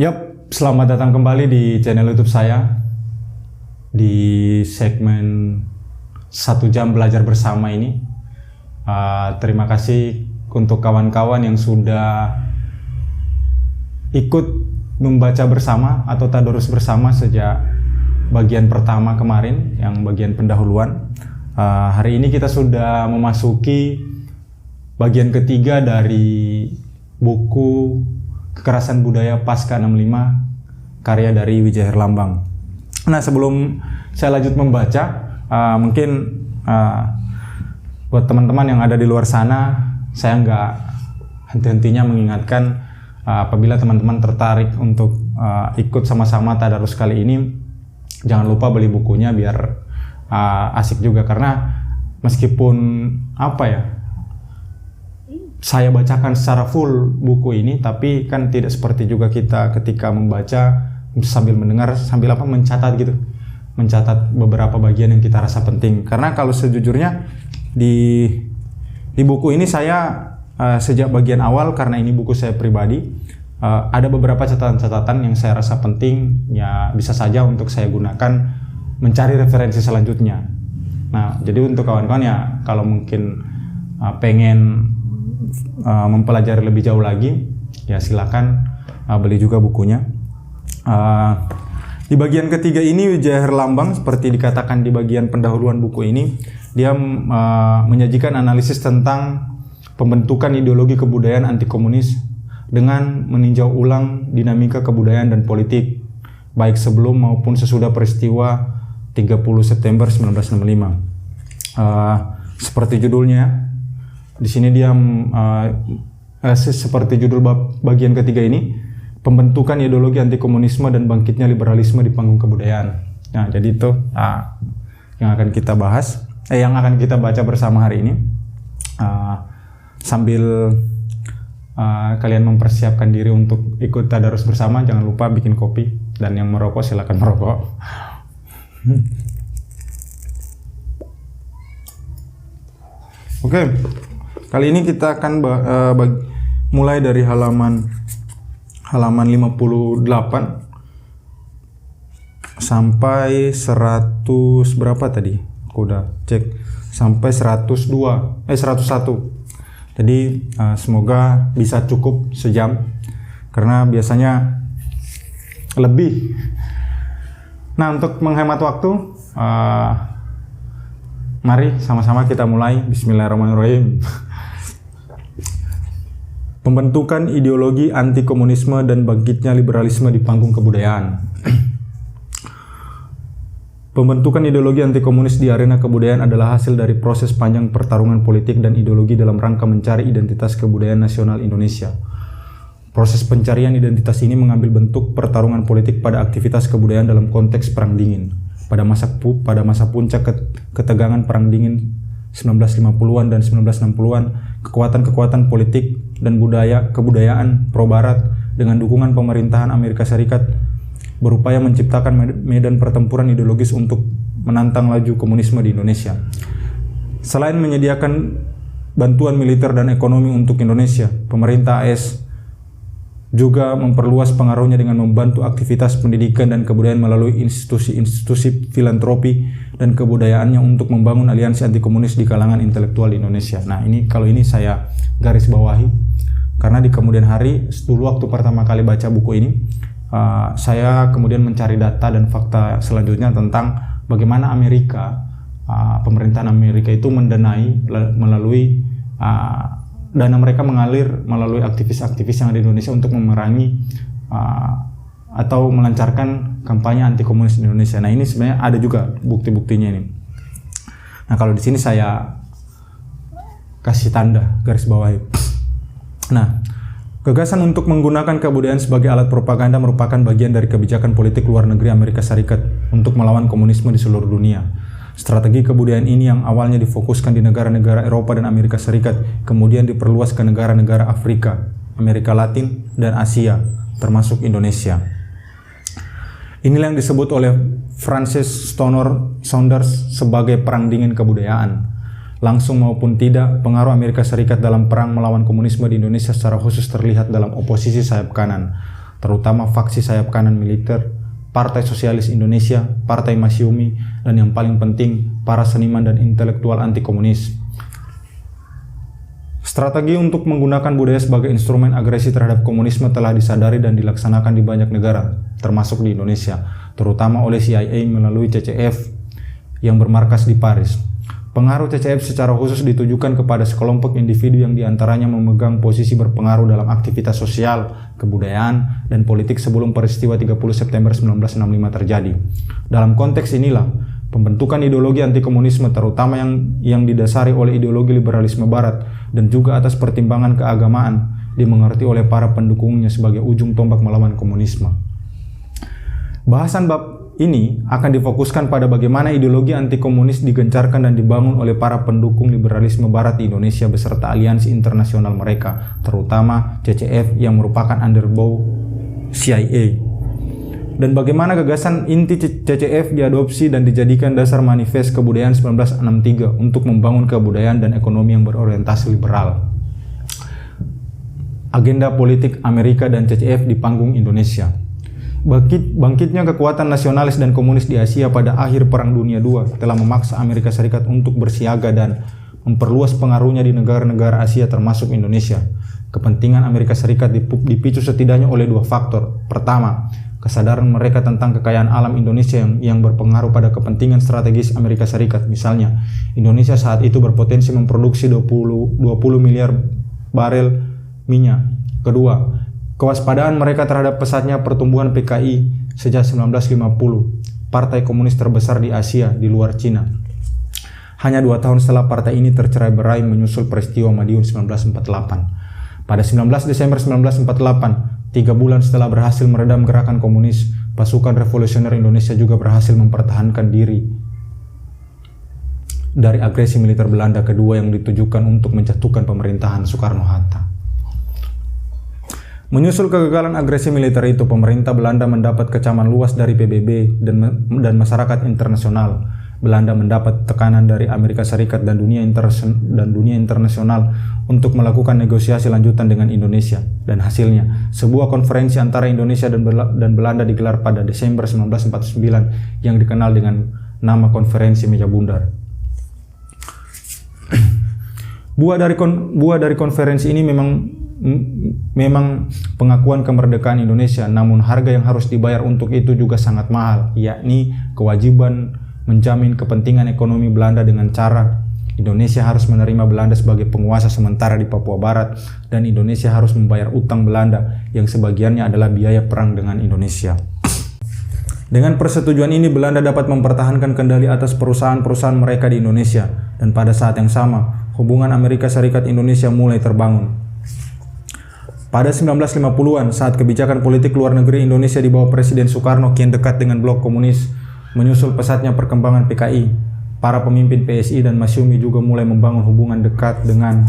Yap, selamat datang kembali di channel YouTube saya di segmen 1 jam belajar bersama ini. Terima kasih untuk kawan-kawan yang sudah ikut membaca bersama atau tadarus bersama sejak bagian pertama kemarin, yang bagian pendahuluan. Hari ini kita sudah memasuki bagian ketiga dari buku Kekerasan Budaya Pasca 65 karya dari Wijaya Herlambang. Nah, sebelum saya lanjut membaca, mungkin buat teman-teman yang ada di luar sana, saya nggak henti-hentinya mengingatkan apabila teman-teman tertarik untuk ikut sama-sama tadarus kali ini, jangan lupa beli bukunya biar asik juga, karena meskipun saya bacakan secara full buku ini, tapi kan tidak seperti juga kita ketika membaca sambil mendengar, sambil mencatat gitu, mencatat beberapa bagian yang kita rasa penting. Karena kalau sejujurnya di buku ini saya sejak bagian awal, karena ini buku saya pribadi, ada beberapa catatan-catatan yang saya rasa penting, ya bisa saja untuk saya gunakan mencari referensi selanjutnya. Nah, jadi untuk kawan-kawan ya kalau mungkin pengen mempelajari lebih jauh lagi, ya silakan beli juga bukunya. Di bagian ketiga ini Wijaya Herlambang, seperti dikatakan di bagian pendahuluan buku ini, dia menyajikan analisis tentang pembentukan ideologi kebudayaan anti komunis dengan meninjau ulang dinamika kebudayaan dan politik baik sebelum maupun sesudah peristiwa 30 September 1965. Seperti judulnya di sini dia seperti judul bagian ketiga ini, pembentukan ideologi anti komunisme dan bangkitnya liberalisme di panggung kebudayaan. Nah, jadi itu yang akan kita bahas, yang akan kita baca bersama hari ini. Sambil kalian mempersiapkan diri untuk ikut tadarus bersama, jangan lupa bikin kopi, dan yang merokok silakan merokok. Oke. Kali ini kita akan mulai dari halaman 58 sampai 100 berapa tadi? Aku udah cek sampai 101. Jadi semoga bisa cukup sejam, karena biasanya lebih. Nah, untuk menghemat waktu, mari sama-sama kita mulai. Bismillahirrahmanirrahim. Pembentukan ideologi anti komunisme dan bangkitnya liberalisme di panggung kebudayaan. Pembentukan ideologi anti komunis di arena kebudayaan adalah hasil dari proses panjang pertarungan politik dan ideologi dalam rangka mencari identitas kebudayaan nasional Indonesia. Proses pencarian identitas ini mengambil bentuk pertarungan politik pada aktivitas kebudayaan dalam konteks Perang Dingin. Pada masa puncak ketegangan Perang Dingin 1950-an dan 1960-an, kekuatan-kekuatan politik dan kebudayaan pro-barat dengan dukungan pemerintahan Amerika Serikat berupaya menciptakan medan pertempuran ideologis untuk menantang laju komunisme di Indonesia. Selain menyediakan bantuan militer dan ekonomi untuk Indonesia, pemerintah AS juga memperluas pengaruhnya dengan membantu aktivitas pendidikan dan kebudayaan melalui institusi-institusi filantropi dan kebudayaannya untuk membangun aliansi anti komunis di kalangan intelektual di Indonesia. Nah, kalau ini saya garis bawahi, karena di kemudian hari, dulu waktu pertama kali baca buku ini, saya kemudian mencari data dan fakta selanjutnya tentang bagaimana pemerintahan Amerika itu mendanai melalui dana mereka mengalir melalui aktivis-aktivis yang ada di Indonesia untuk memerangi atau melancarkan kampanye anti komunis di Indonesia. Nah, ini sebenarnya ada juga bukti-buktinya ini. Nah, kalau di sini saya kasih tanda garis bawah. Nah, gagasan untuk menggunakan kebudayaan sebagai alat propaganda merupakan bagian dari kebijakan politik luar negeri Amerika Serikat untuk melawan komunisme di seluruh dunia. Strategi kebudayaan ini yang awalnya difokuskan di negara-negara Eropa dan Amerika Serikat, kemudian diperluas ke negara-negara Afrika, Amerika Latin, dan Asia, termasuk Indonesia. Inilah yang disebut oleh Francis Stonor Saunders sebagai Perang Dingin Kebudayaan. Langsung maupun tidak, pengaruh Amerika Serikat dalam perang melawan komunisme di Indonesia secara khusus terlihat dalam oposisi sayap kanan, terutama faksi sayap kanan militer, Partai Sosialis Indonesia, Partai Masyumi, dan yang paling penting, para seniman dan intelektual anti-komunis. Strategi untuk menggunakan budaya sebagai instrumen agresi terhadap komunisme telah disadari dan dilaksanakan di banyak negara, termasuk di Indonesia, terutama oleh CIA melalui CCF yang bermarkas di Paris. Pengaruh CCF secara khusus ditujukan kepada sekelompok individu yang diantaranya memegang posisi berpengaruh dalam aktivitas sosial, kebudayaan, dan politik sebelum peristiwa 30 September 1965 terjadi. Dalam konteks inilah, pembentukan ideologi anti-komunisme terutama yang didasari oleh ideologi liberalisme barat dan juga atas pertimbangan keagamaan dimengerti oleh para pendukungnya sebagai ujung tombak melawan komunisme. Bahasan bab ini akan difokuskan pada bagaimana ideologi anti-komunis digencarkan dan dibangun oleh para pendukung liberalisme barat di Indonesia beserta aliansi internasional mereka, terutama CCF yang merupakan underbow CIA. Dan bagaimana gagasan inti CCF diadopsi dan dijadikan dasar manifest kebudayaan 1963 untuk membangun kebudayaan dan ekonomi yang berorientasi liberal. Agenda politik Amerika dan CCF di panggung Indonesia. Bangkitnya kekuatan nasionalis dan komunis di Asia pada akhir Perang Dunia II telah memaksa Amerika Serikat untuk bersiaga dan memperluas pengaruhnya di negara-negara Asia termasuk Indonesia. Kepentingan Amerika Serikat dipicu setidaknya oleh dua faktor. Pertama, kesadaran mereka tentang kekayaan alam Indonesia yang berpengaruh pada kepentingan strategis Amerika Serikat. Misalnya, Indonesia saat itu berpotensi memproduksi 20 miliar barel minyak. Kedua, kewaspadaan mereka terhadap pesatnya pertumbuhan PKI sejak 1950, partai komunis terbesar di Asia di luar Cina. Hanya 2 tahun setelah partai ini tercerai-berai menyusul peristiwa Madiun 1948. Pada 19 Desember 1948, 3 bulan setelah berhasil meredam gerakan komunis, pasukan revolusioner Indonesia juga berhasil mempertahankan diri dari agresi militer Belanda kedua yang ditujukan untuk menjatuhkan pemerintahan Soekarno-Hatta. Menyusul kegagalan agresi militer itu, pemerintah Belanda mendapat kecaman luas dari PBB dan masyarakat internasional. Belanda mendapat tekanan dari Amerika Serikat dan dunia internasional untuk melakukan negosiasi lanjutan dengan Indonesia. Dan hasilnya, sebuah konferensi antara Indonesia dan Belanda digelar pada Desember 1949 yang dikenal dengan nama Konferensi Meja Bundar. Buah dari konferensi ini memang pengakuan kemerdekaan Indonesia, namun harga yang harus dibayar untuk itu juga sangat mahal, yakni kewajiban menjamin kepentingan ekonomi Belanda dengan cara Indonesia harus menerima Belanda sebagai penguasa sementara di Papua Barat dan Indonesia harus membayar utang Belanda yang sebagiannya adalah biaya perang dengan Indonesia. Dengan persetujuan ini, Belanda dapat mempertahankan kendali atas perusahaan-perusahaan mereka di Indonesia, dan pada saat yang sama, hubungan Amerika Serikat Indonesia mulai terbangun. Pada 1950-an, saat kebijakan politik luar negeri Indonesia di bawah Presiden Soekarno kian dekat dengan blok komunis, menyusul pesatnya perkembangan PKI, para pemimpin PSI dan Masyumi juga mulai membangun hubungan dekat dengan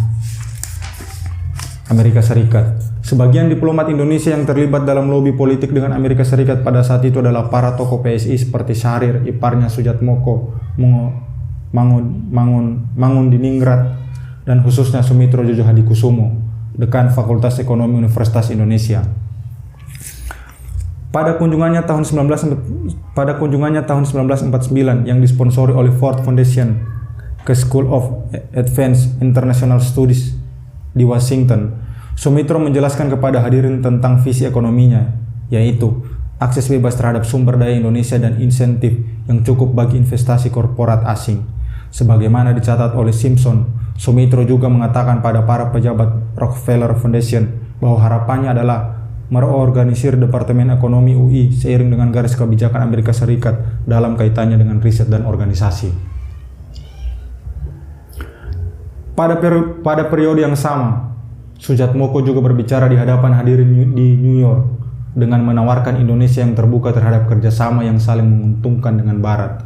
Amerika Serikat. Sebagian diplomat Indonesia yang terlibat dalam lobi politik dengan Amerika Serikat pada saat itu adalah para tokoh PSI seperti Syahrir, iparnya Sujatmoko, Mangun-Diningrat, dan khususnya Sumitro Jojo Hadikusumo, dekan Fakultas Ekonomi Universitas Indonesia. Pada kunjungannya tahun 1949 yang disponsori oleh Ford Foundation ke School of Advanced International Studies di Washington, Sumitro menjelaskan kepada hadirin tentang visi ekonominya, yaitu akses bebas terhadap sumber daya Indonesia dan insentif yang cukup bagi investasi korporat asing. Sebagaimana dicatat oleh Simpson, Sumitro juga mengatakan pada para pejabat Rockefeller Foundation bahwa harapannya adalah mereorganisir Departemen Ekonomi UI seiring dengan garis kebijakan Amerika Serikat dalam kaitannya dengan riset dan organisasi. Pada periode yang sama, Sujatmoko juga berbicara di hadapan hadirin di New York dengan menawarkan Indonesia yang terbuka terhadap kerjasama yang saling menguntungkan dengan Barat.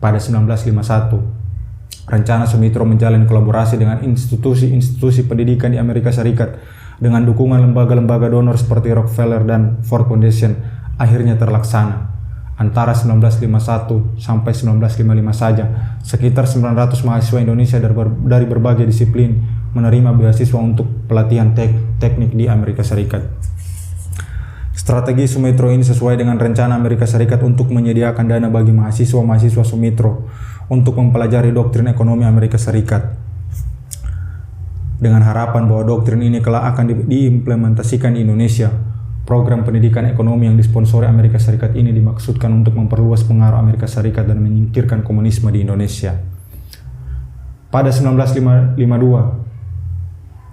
Pada 1951, rencana Sumitro menjalin kolaborasi dengan institusi-institusi pendidikan di Amerika Serikat dengan dukungan lembaga-lembaga donor seperti Rockefeller dan Ford Foundation akhirnya terlaksana. Antara 1951 sampai 1955 saja, sekitar 900 mahasiswa Indonesia dari berbagai disiplin menerima beasiswa untuk pelatihan teknik di Amerika Serikat. Strategi Sumitro ini sesuai dengan rencana Amerika Serikat untuk menyediakan dana bagi mahasiswa-mahasiswa Sumitro untuk mempelajari doktrin ekonomi Amerika Serikat. Dengan harapan bahwa doktrin ini kelak akan diimplementasikan di Indonesia, program pendidikan ekonomi yang disponsori Amerika Serikat ini dimaksudkan untuk memperluas pengaruh Amerika Serikat dan menyingkirkan komunisme di Indonesia. Pada 1952,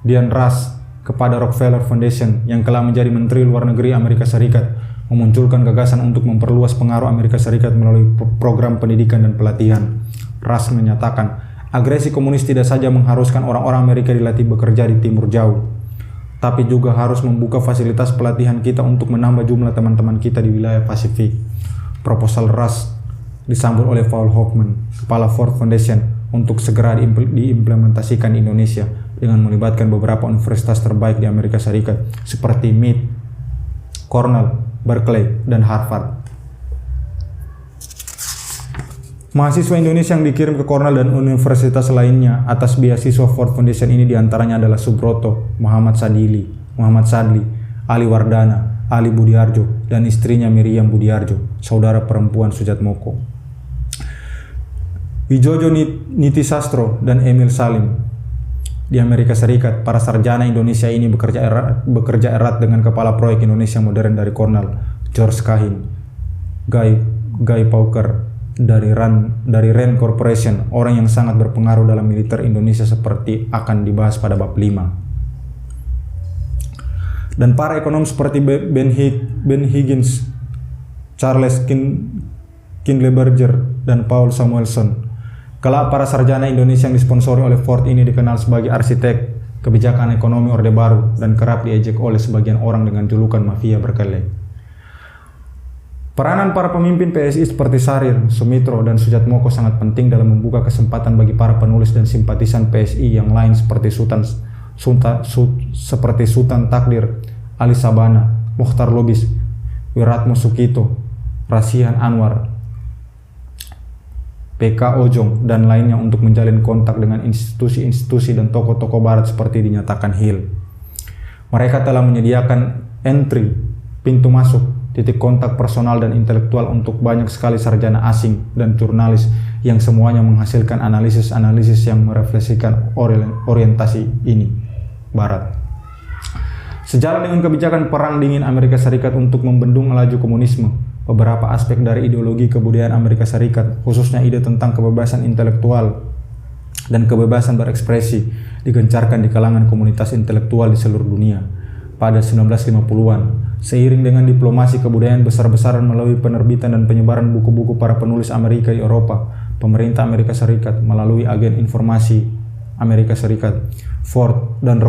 Dian Rush kepada Rockefeller Foundation yang telah menjadi Menteri Luar Negeri Amerika Serikat memunculkan gagasan untuk memperluas pengaruh Amerika Serikat melalui program pendidikan dan pelatihan. Rush menyatakan, agresi komunis tidak saja mengharuskan orang-orang Amerika dilatih bekerja di Timur Jauh, tapi juga harus membuka fasilitas pelatihan kita untuk menambah jumlah teman-teman kita di wilayah Pasifik. Proposal Rush disambut oleh Paul Hoffman, kepala Ford Foundation, untuk segera diimplementasikan di Indonesia dengan melibatkan beberapa universitas terbaik di Amerika Serikat seperti MIT, Cornell, Berkeley, dan Harvard. Mahasiswa Indonesia yang dikirim ke Cornell dan universitas lainnya atas beasiswa Ford Foundation ini diantaranya adalah Subroto, Muhammad Sadli, Ali Wardana, Ali Budiarjo, dan istrinya Miriam Budiarjo, saudara perempuan Sujatmoko. Wijojo Nitisastro dan Emil Salim. Di Amerika Serikat, para sarjana Indonesia ini bekerja erat dengan kepala proyek Indonesia Modern dari Cornell, George Cahin, Guy Pauker dari Rand Corporation, orang yang sangat berpengaruh dalam militer Indonesia seperti akan dibahas pada bab 5. Dan para ekonom seperti Ben Higgins, Charles Kindleberger, dan Paul Samuelson. Kelak para sarjana Indonesia yang disponsori oleh Ford ini dikenal sebagai arsitek kebijakan ekonomi Orde Baru dan kerap diejek oleh sebagian orang dengan julukan mafia berkeley. Peranan para pemimpin PSI seperti Sarir, Sumitro, dan Sujatmoko sangat penting dalam membuka kesempatan bagi para penulis dan simpatisan PSI yang lain seperti Sultan Takdir, Ali Sabana, Mokhtar Lubis, Wiratmo Sukito, Rasihan Anwar, PK Ojong, dan lainnya untuk menjalin kontak dengan institusi-institusi dan tokoh-tokoh barat seperti dinyatakan Hill. Mereka telah menyediakan entry, pintu masuk, titik kontak personal dan intelektual untuk banyak sekali sarjana asing dan jurnalis yang semuanya menghasilkan analisis-analisis yang merefleksikan orientasi ini, barat. Sejalan dengan kebijakan Perang Dingin Amerika Serikat untuk membendung laju komunisme, beberapa aspek dari ideologi kebudayaan Amerika Serikat, khususnya ide tentang kebebasan intelektual dan kebebasan berekspresi, digencarkan di kalangan komunitas intelektual di seluruh dunia. Pada 1950-an, seiring dengan diplomasi kebudayaan besar-besaran melalui penerbitan dan penyebaran buku-buku para penulis Amerika di Eropa, pemerintah Amerika Serikat melalui agen informasi Amerika Serikat, Ford dan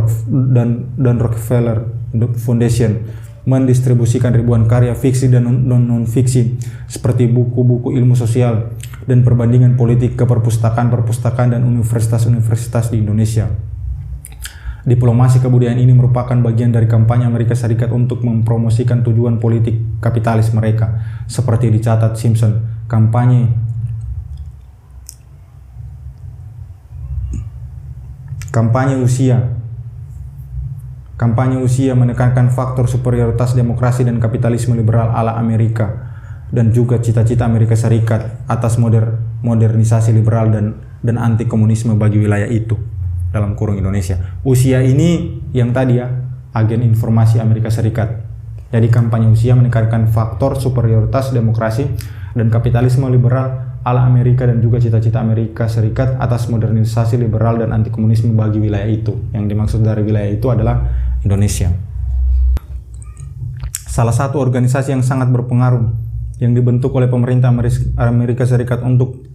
Rockefeller Foundation mendistribusikan ribuan karya fiksi dan non-fiksi seperti buku-buku ilmu sosial dan perbandingan politik ke perpustakaan dan universitas-universitas di Indonesia. Diplomasi kebudayaan ini merupakan bagian dari kampanye Amerika Serikat untuk mempromosikan tujuan politik kapitalis mereka. Seperti dicatat Simpson, kampanye usia menekankan faktor superioritas demokrasi dan kapitalisme liberal ala Amerika dan juga cita-cita Amerika Serikat atas modernisasi liberal dan anti komunisme bagi wilayah itu, dalam kurung Indonesia. Usia ini yang tadi ya, agen informasi Amerika Serikat. Jadi kampanye usia menekankan faktor superioritas demokrasi dan kapitalisme liberal ala Amerika dan juga cita-cita Amerika Serikat atas modernisasi liberal dan anti komunisme bagi wilayah itu. Yang dimaksud dari wilayah itu adalah Indonesia. Salah satu organisasi yang sangat berpengaruh yang dibentuk oleh pemerintah Amerika Serikat untuk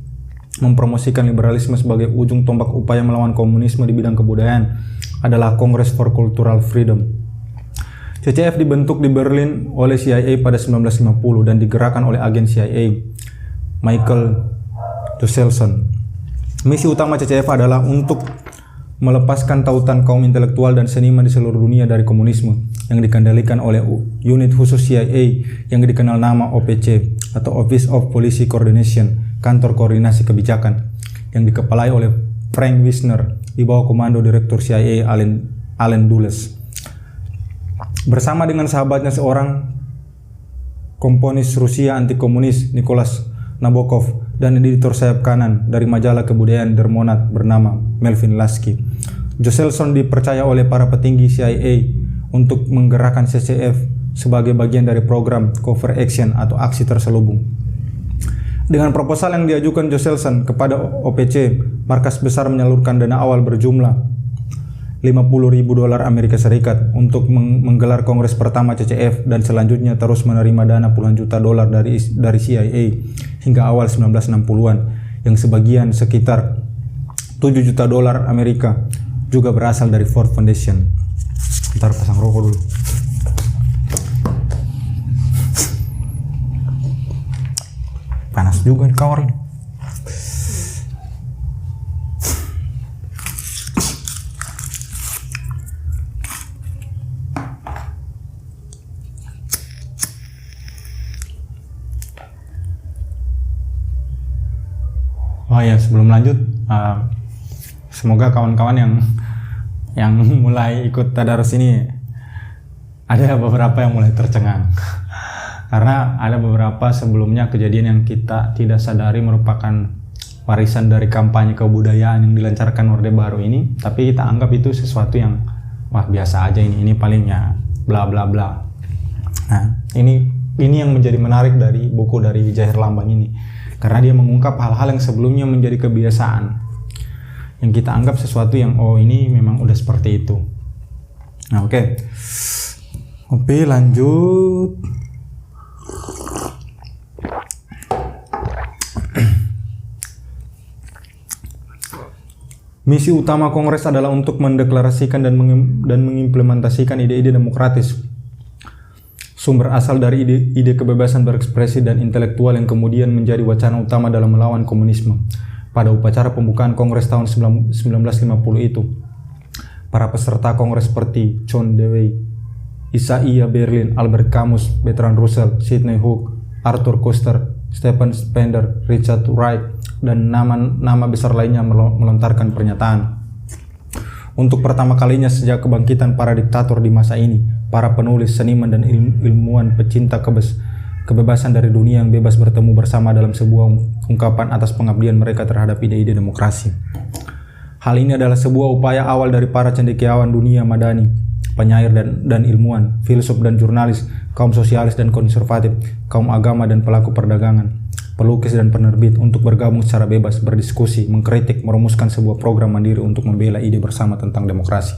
mempromosikan liberalisme sebagai ujung tombak upaya melawan komunisme di bidang kebudayaan adalah Congress for Cultural Freedom. CCF dibentuk di Berlin oleh CIA pada 1950 dan digerakkan oleh agen CIA Michael Joselson. Misi utama CCF adalah untuk melepaskan tautan kaum intelektual dan seniman di seluruh dunia dari komunisme yang dikendalikan oleh unit khusus CIA yang dikenal nama OPC atau Office of Policy Coordination, kantor koordinasi kebijakan, yang dikepalai oleh Frank Wisner di bawah komando Direktur CIA Allen Dulles. Bersama dengan sahabatnya seorang komponis Rusia anti-komunis Nicholas Nabokov, dan editor sayap kanan dari majalah kebudayaan Der Monat bernama Melvin Lasky. Josselson dipercaya oleh para petinggi CIA untuk menggerakkan CCF sebagai bagian dari program Covert Action atau aksi terselubung. Dengan proposal yang diajukan Josselson kepada OPC, markas besar menyalurkan dana awal berjumlah $50.000 Amerika Serikat untuk menggelar kongres pertama CCF dan selanjutnya terus menerima dana puluhan juta dolar dari CIA hingga awal 1960-an, yang sebagian sekitar $7 juta Amerika juga berasal dari Ford Foundation. Ntar pasang rokok dulu. Panas juga di kamar ini. Oh ya, sebelum lanjut, semoga kawan-kawan yang mulai ikut tadarus ini ada beberapa yang mulai tercengang. Karena ada beberapa sebelumnya kejadian yang kita tidak sadari merupakan warisan dari kampanye kebudayaan yang dilancarkan Orde Baru ini, tapi kita anggap itu sesuatu yang wah biasa aja, ini palingnya bla bla bla. Nah, ini yang menjadi menarik dari buku dari Wijaya Herlambang ini, karena dia mengungkap hal-hal yang sebelumnya menjadi kebiasaan yang kita anggap sesuatu yang oh ini memang udah seperti itu. Nah, oke, lanjut. Misi utama Kongres adalah untuk mendeklarasikan dan mengimplementasikan ide-ide demokratis. Sumber asal dari ide kebebasan berekspresi dan intelektual yang kemudian menjadi wacana utama dalam melawan komunisme. Pada upacara pembukaan Kongres tahun 1950 itu, para peserta Kongres seperti John Dewey, Isaiah Berlin, Albert Camus, Bertrand Russell, Sidney Hook, Arthur Koester, Stephen Spender, Richard Wright, dan nama besar lainnya melontarkan pernyataan. Untuk pertama kalinya sejak kebangkitan para diktator di masa ini, para penulis, seniman, dan ilmuwan pecinta kebebasan dari dunia yang bebas bertemu bersama dalam sebuah ungkapan atas pengabdian mereka terhadap ide-ide demokrasi. Hal ini adalah sebuah upaya awal dari para cendekiawan dunia madani, penyair dan ilmuwan, filsuf dan jurnalis, kaum sosialis dan konservatif, kaum agama dan pelaku perdagangan, pelukis dan penerbit untuk bergabung secara bebas, berdiskusi, mengkritik, merumuskan sebuah program mandiri untuk membela ide bersama tentang demokrasi.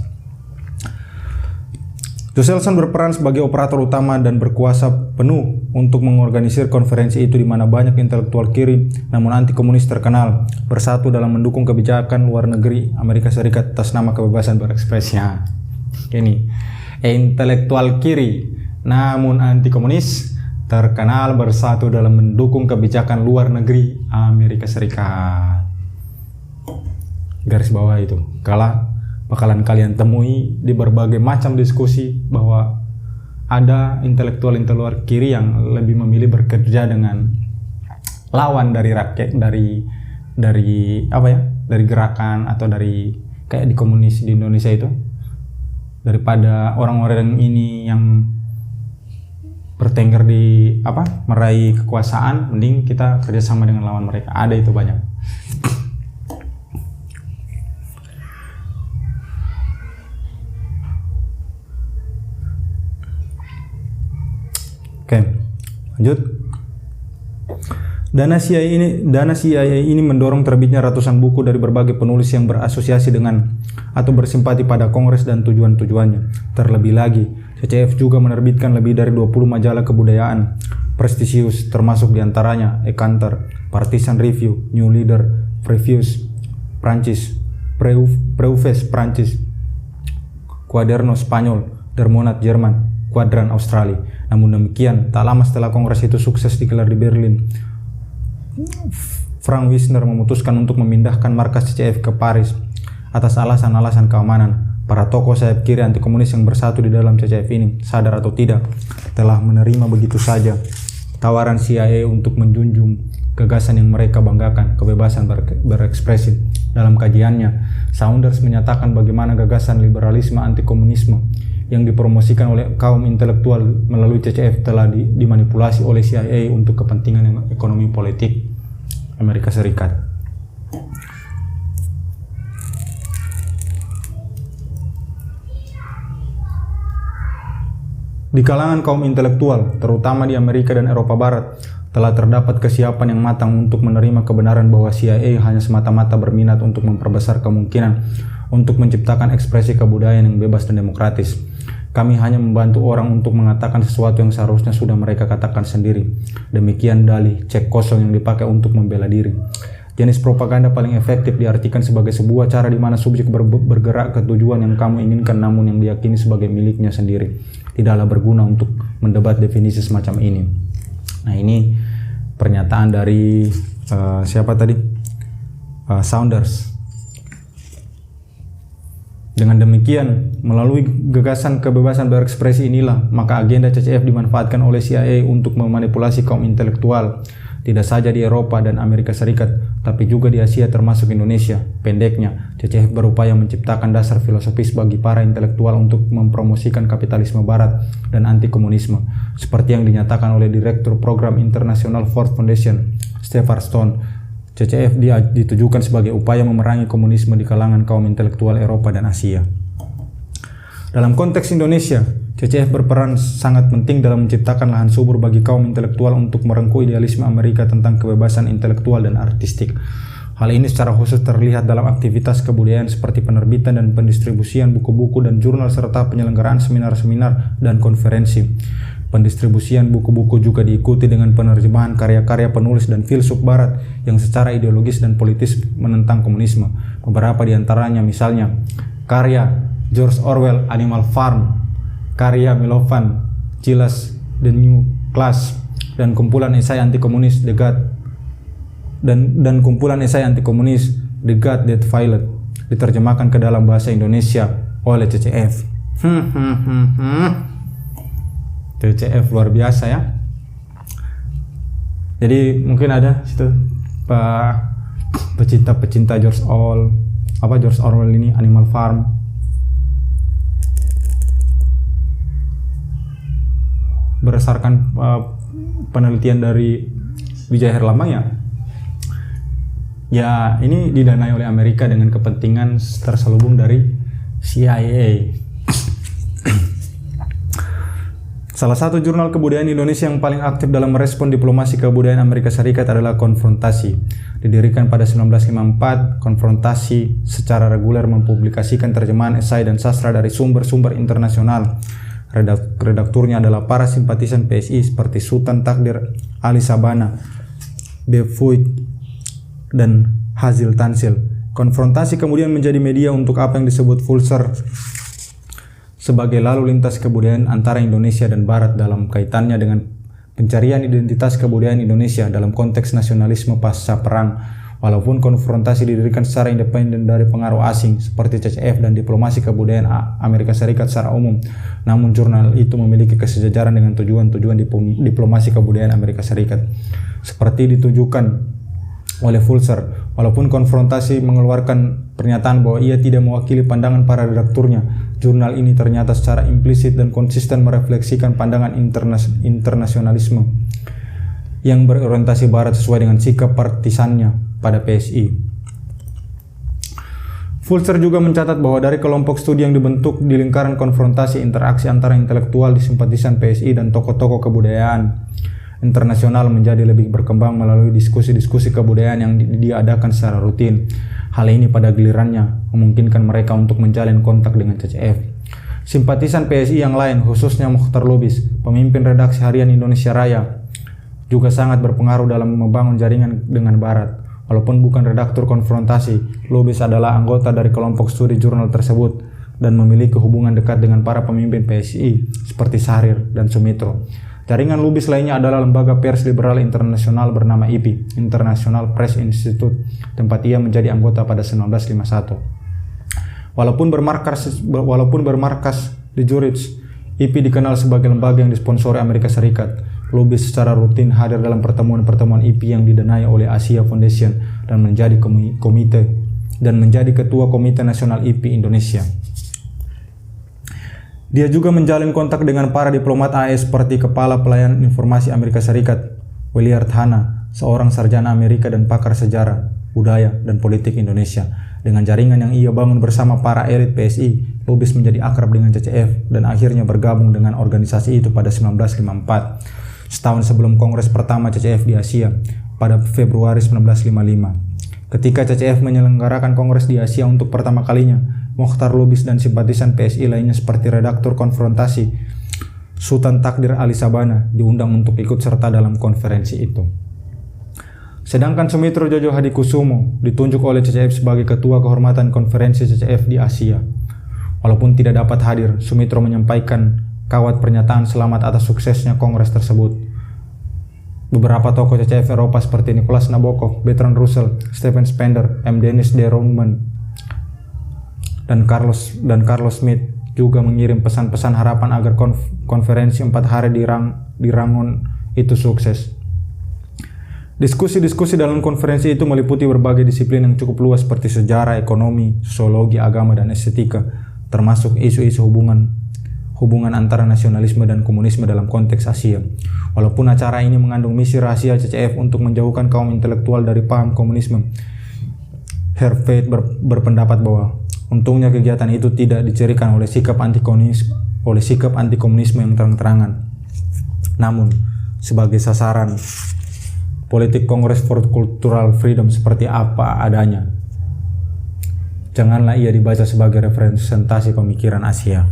Josselson berperan sebagai operator utama dan berkuasa penuh untuk mengorganisir konferensi itu, di mana banyak intelektual kiri namun anti komunis terkenal bersatu dalam mendukung kebijakan luar negeri Amerika Serikat atas nama kebebasan berekspresi. Ini intelektual kiri namun anti komunis terkenal bersatu dalam mendukung kebijakan luar negeri Amerika Serikat. Garis bawah itu. Bakalan kalian temui di berbagai macam diskusi bahwa ada intelektual kiri yang lebih memilih bekerja dengan lawan dari rakyat, dari gerakan atau dari kayak di komunis di Indonesia itu, daripada orang-orang ini yang bertengger di meraih kekuasaan, mending kita kerjasama dengan lawan mereka. Ada itu banyak. Oke, lanjut. Dana CIA ini mendorong terbitnya ratusan buku dari berbagai penulis yang berasosiasi dengan atau bersimpati pada Kongres dan tujuan-tujuannya. Terlebih lagi, CCF juga menerbitkan lebih dari 20 majalah kebudayaan prestisius, termasuk diantaranya A Canter, Partisan Review, New Leader, Previews Prancis, Preuves Prancis, Cuaderno Spanyol, Der Monat Jerman, Quadrant Australia. Namun demikian, tak lama setelah Kongres itu sukses digelar di Berlin, Frank Wisner memutuskan untuk memindahkan markas CCF ke Paris atas alasan-alasan keamanan. Para tokoh sayap kiri anti komunis yang bersatu di dalam CCF ini, sadar atau tidak, telah menerima begitu saja tawaran CIA untuk menjunjung gagasan yang mereka banggakan, kebebasan berekspresi. Dalam kajiannya, Saunders menyatakan bagaimana gagasan liberalisme anti komunisme yang dipromosikan oleh kaum intelektual melalui CCF telah dimanipulasi oleh CIA untuk kepentingan ekonomi politik Amerika Serikat. Di kalangan kaum intelektual, terutama di Amerika dan Eropa Barat, telah terdapat kesiapan yang matang untuk menerima kebenaran bahwa CIA hanya semata-mata berminat untuk memperbesar kemungkinan untuk menciptakan ekspresi kebudayaan yang bebas dan demokratis. Kami hanya membantu orang untuk mengatakan sesuatu yang seharusnya sudah mereka katakan sendiri. Demikian dalih cek kosong yang dipakai untuk membela diri. Jenis propaganda paling efektif diartikan sebagai sebuah cara di mana subjek bergerak ke tujuan yang kamu inginkan namun yang diyakini sebagai miliknya sendiri. Tidaklah berguna untuk mendebat definisi semacam ini. Nah, ini pernyataan dari siapa tadi? Saunders. Dengan demikian, melalui gagasan kebebasan berekspresi inilah, maka agenda CCF dimanfaatkan oleh CIA untuk memanipulasi kaum intelektual, tidak saja di Eropa dan Amerika Serikat, tapi juga di Asia termasuk Indonesia. Pendeknya, CCF berupaya menciptakan dasar filosofis bagi para intelektual untuk mempromosikan kapitalisme barat dan anti-komunisme, seperti yang dinyatakan oleh Direktur Program International Ford Foundation, Stefan Stone. CCF ditujukan sebagai upaya memerangi komunisme di kalangan kaum intelektual Eropa dan Asia. Dalam konteks Indonesia, CCF berperan sangat penting dalam menciptakan lahan subur bagi kaum intelektual untuk merengkuh idealisme Amerika tentang kebebasan intelektual dan artistik. Hal ini secara khusus terlihat dalam aktivitas kebudayaan seperti penerbitan dan pendistribusian buku-buku dan jurnal serta penyelenggaraan seminar-seminar dan konferensi. Pendistribusian buku-buku juga diikuti dengan penerjemahan karya-karya penulis dan filsuf barat yang secara ideologis dan politis menentang komunisme. Beberapa di antaranya misalnya karya George Orwell, Animal Farm, karya Milovan, Chilas The New Class, dan kumpulan esai anti-komunis The God dan kumpulan esai anti-komunis The God That Failed diterjemahkan ke dalam bahasa Indonesia oleh CCF. CCF luar biasa ya. Jadi mungkin ada situ pecinta George Orwell ini, Animal Farm. Berdasarkan penelitian dari Wijaya Herlambang ya ini didanai oleh Amerika dengan kepentingan terselubung dari CIA. Salah satu jurnal kebudayaan Indonesia yang paling aktif dalam merespon diplomasi kebudayaan Amerika Serikat adalah Konfrontasi. Didirikan pada 1954, Konfrontasi secara reguler mempublikasikan terjemahan esai dan sastra dari sumber-sumber internasional. Redakturnya adalah para simpatisan PSI seperti Sultan Takdir Ali Sabana, Befuit, dan Hazil Tansil. Konfrontasi kemudian menjadi media untuk apa yang disebut Pulsar sebagai lalu lintas kebudayaan antara Indonesia dan Barat dalam kaitannya dengan pencarian identitas kebudayaan Indonesia dalam konteks nasionalisme pasca perang. Walaupun Konfrontasi didirikan secara independen dari pengaruh asing seperti CCF dan diplomasi kebudayaan Amerika Serikat secara umum, namun jurnal itu memiliki kesejajaran dengan tujuan-tujuan diplomasi kebudayaan Amerika Serikat. Seperti ditujukan oleh Pulsar, walaupun Konfrontasi mengeluarkan pernyataan bahwa ia tidak mewakili pandangan para redakturnya, jurnal ini ternyata secara implisit dan konsisten merefleksikan pandangan internasionalisme yang berorientasi Barat sesuai dengan sikap partisannya pada PSI. Pulsar juga mencatat bahwa dari kelompok studi yang dibentuk di lingkaran Konfrontasi, interaksi antara intelektual di simpatisan PSI dan tokoh-tokoh kebudayaan internasional menjadi lebih berkembang melalui diskusi-diskusi kebudayaan yang diadakan secara rutin. Hal ini pada gilirannya memungkinkan mereka untuk menjalin kontak dengan CCF. Simpatisan PSI yang lain, khususnya Mokhtar Lubis, pemimpin redaksi harian Indonesia Raya, juga sangat berpengaruh dalam membangun jaringan dengan Barat. Walaupun bukan redaktur Konfrontasi, Lubis adalah anggota dari kelompok studi jurnal tersebut dan memiliki hubungan dekat dengan para pemimpin PSI seperti Syahrir dan Sumitro. Jaringan Lubis lainnya adalah lembaga pers liberal internasional bernama IPI, International Press Institute, tempat ia menjadi anggota pada 1951. Walaupun bermarkas di Zurich, IPI dikenal sebagai lembaga yang disponsori Amerika Serikat. Lubis secara rutin hadir dalam pertemuan-pertemuan IPI yang didanai oleh Asia Foundation dan menjadi ketua Komite Nasional IPI Indonesia. Dia juga menjalin kontak dengan para diplomat AS seperti Kepala Pelayanan Informasi Amerika Serikat, Willard Hanna, seorang sarjana Amerika dan pakar sejarah, budaya, dan politik Indonesia. Dengan jaringan yang ia bangun bersama para elit PSI, Lubis menjadi akrab dengan CCF dan akhirnya bergabung dengan organisasi itu pada 1954, setahun sebelum Kongres pertama CCF di Asia pada Februari 1955. Ketika CCF menyelenggarakan Kongres di Asia untuk pertama kalinya, Mokhtar Lubis dan simpatisan PSI lainnya seperti redaktur konfrontasi Sultan Takdir Ali Sabana diundang untuk ikut serta dalam konferensi itu. Sedangkan Sumitro Jojo Hadikusumo ditunjuk oleh CCF sebagai ketua kehormatan konferensi CCF di Asia. Walaupun tidak dapat hadir, Sumitro menyampaikan kawat pernyataan selamat atas suksesnya kongres tersebut. Beberapa tokoh CCF Eropa seperti Nicholas Nabokov, Bertrand Russell, Stephen Spender, M. Dennis de Roman, dan Carlos Smith juga mengirim pesan-pesan harapan agar konferensi 4 hari di Rangon itu sukses. Diskusi-diskusi dalam konferensi itu meliputi berbagai disiplin yang cukup luas seperti sejarah, ekonomi, sosiologi, agama, dan estetika, termasuk isu-isu hubungan antara nasionalisme dan komunisme dalam konteks Asia. Walaupun acara ini mengandung misi rahasia CCF untuk menjauhkan kaum intelektual dari paham komunisme, Herfeld berpendapat bahwa untungnya kegiatan itu tidak dicirikan oleh sikap antikomunisme yang terang-terangan. Namun, sebagai sasaran politik Kongres for Cultural Freedom seperti apa adanya, janganlah ia dibaca sebagai representasi pemikiran Asia.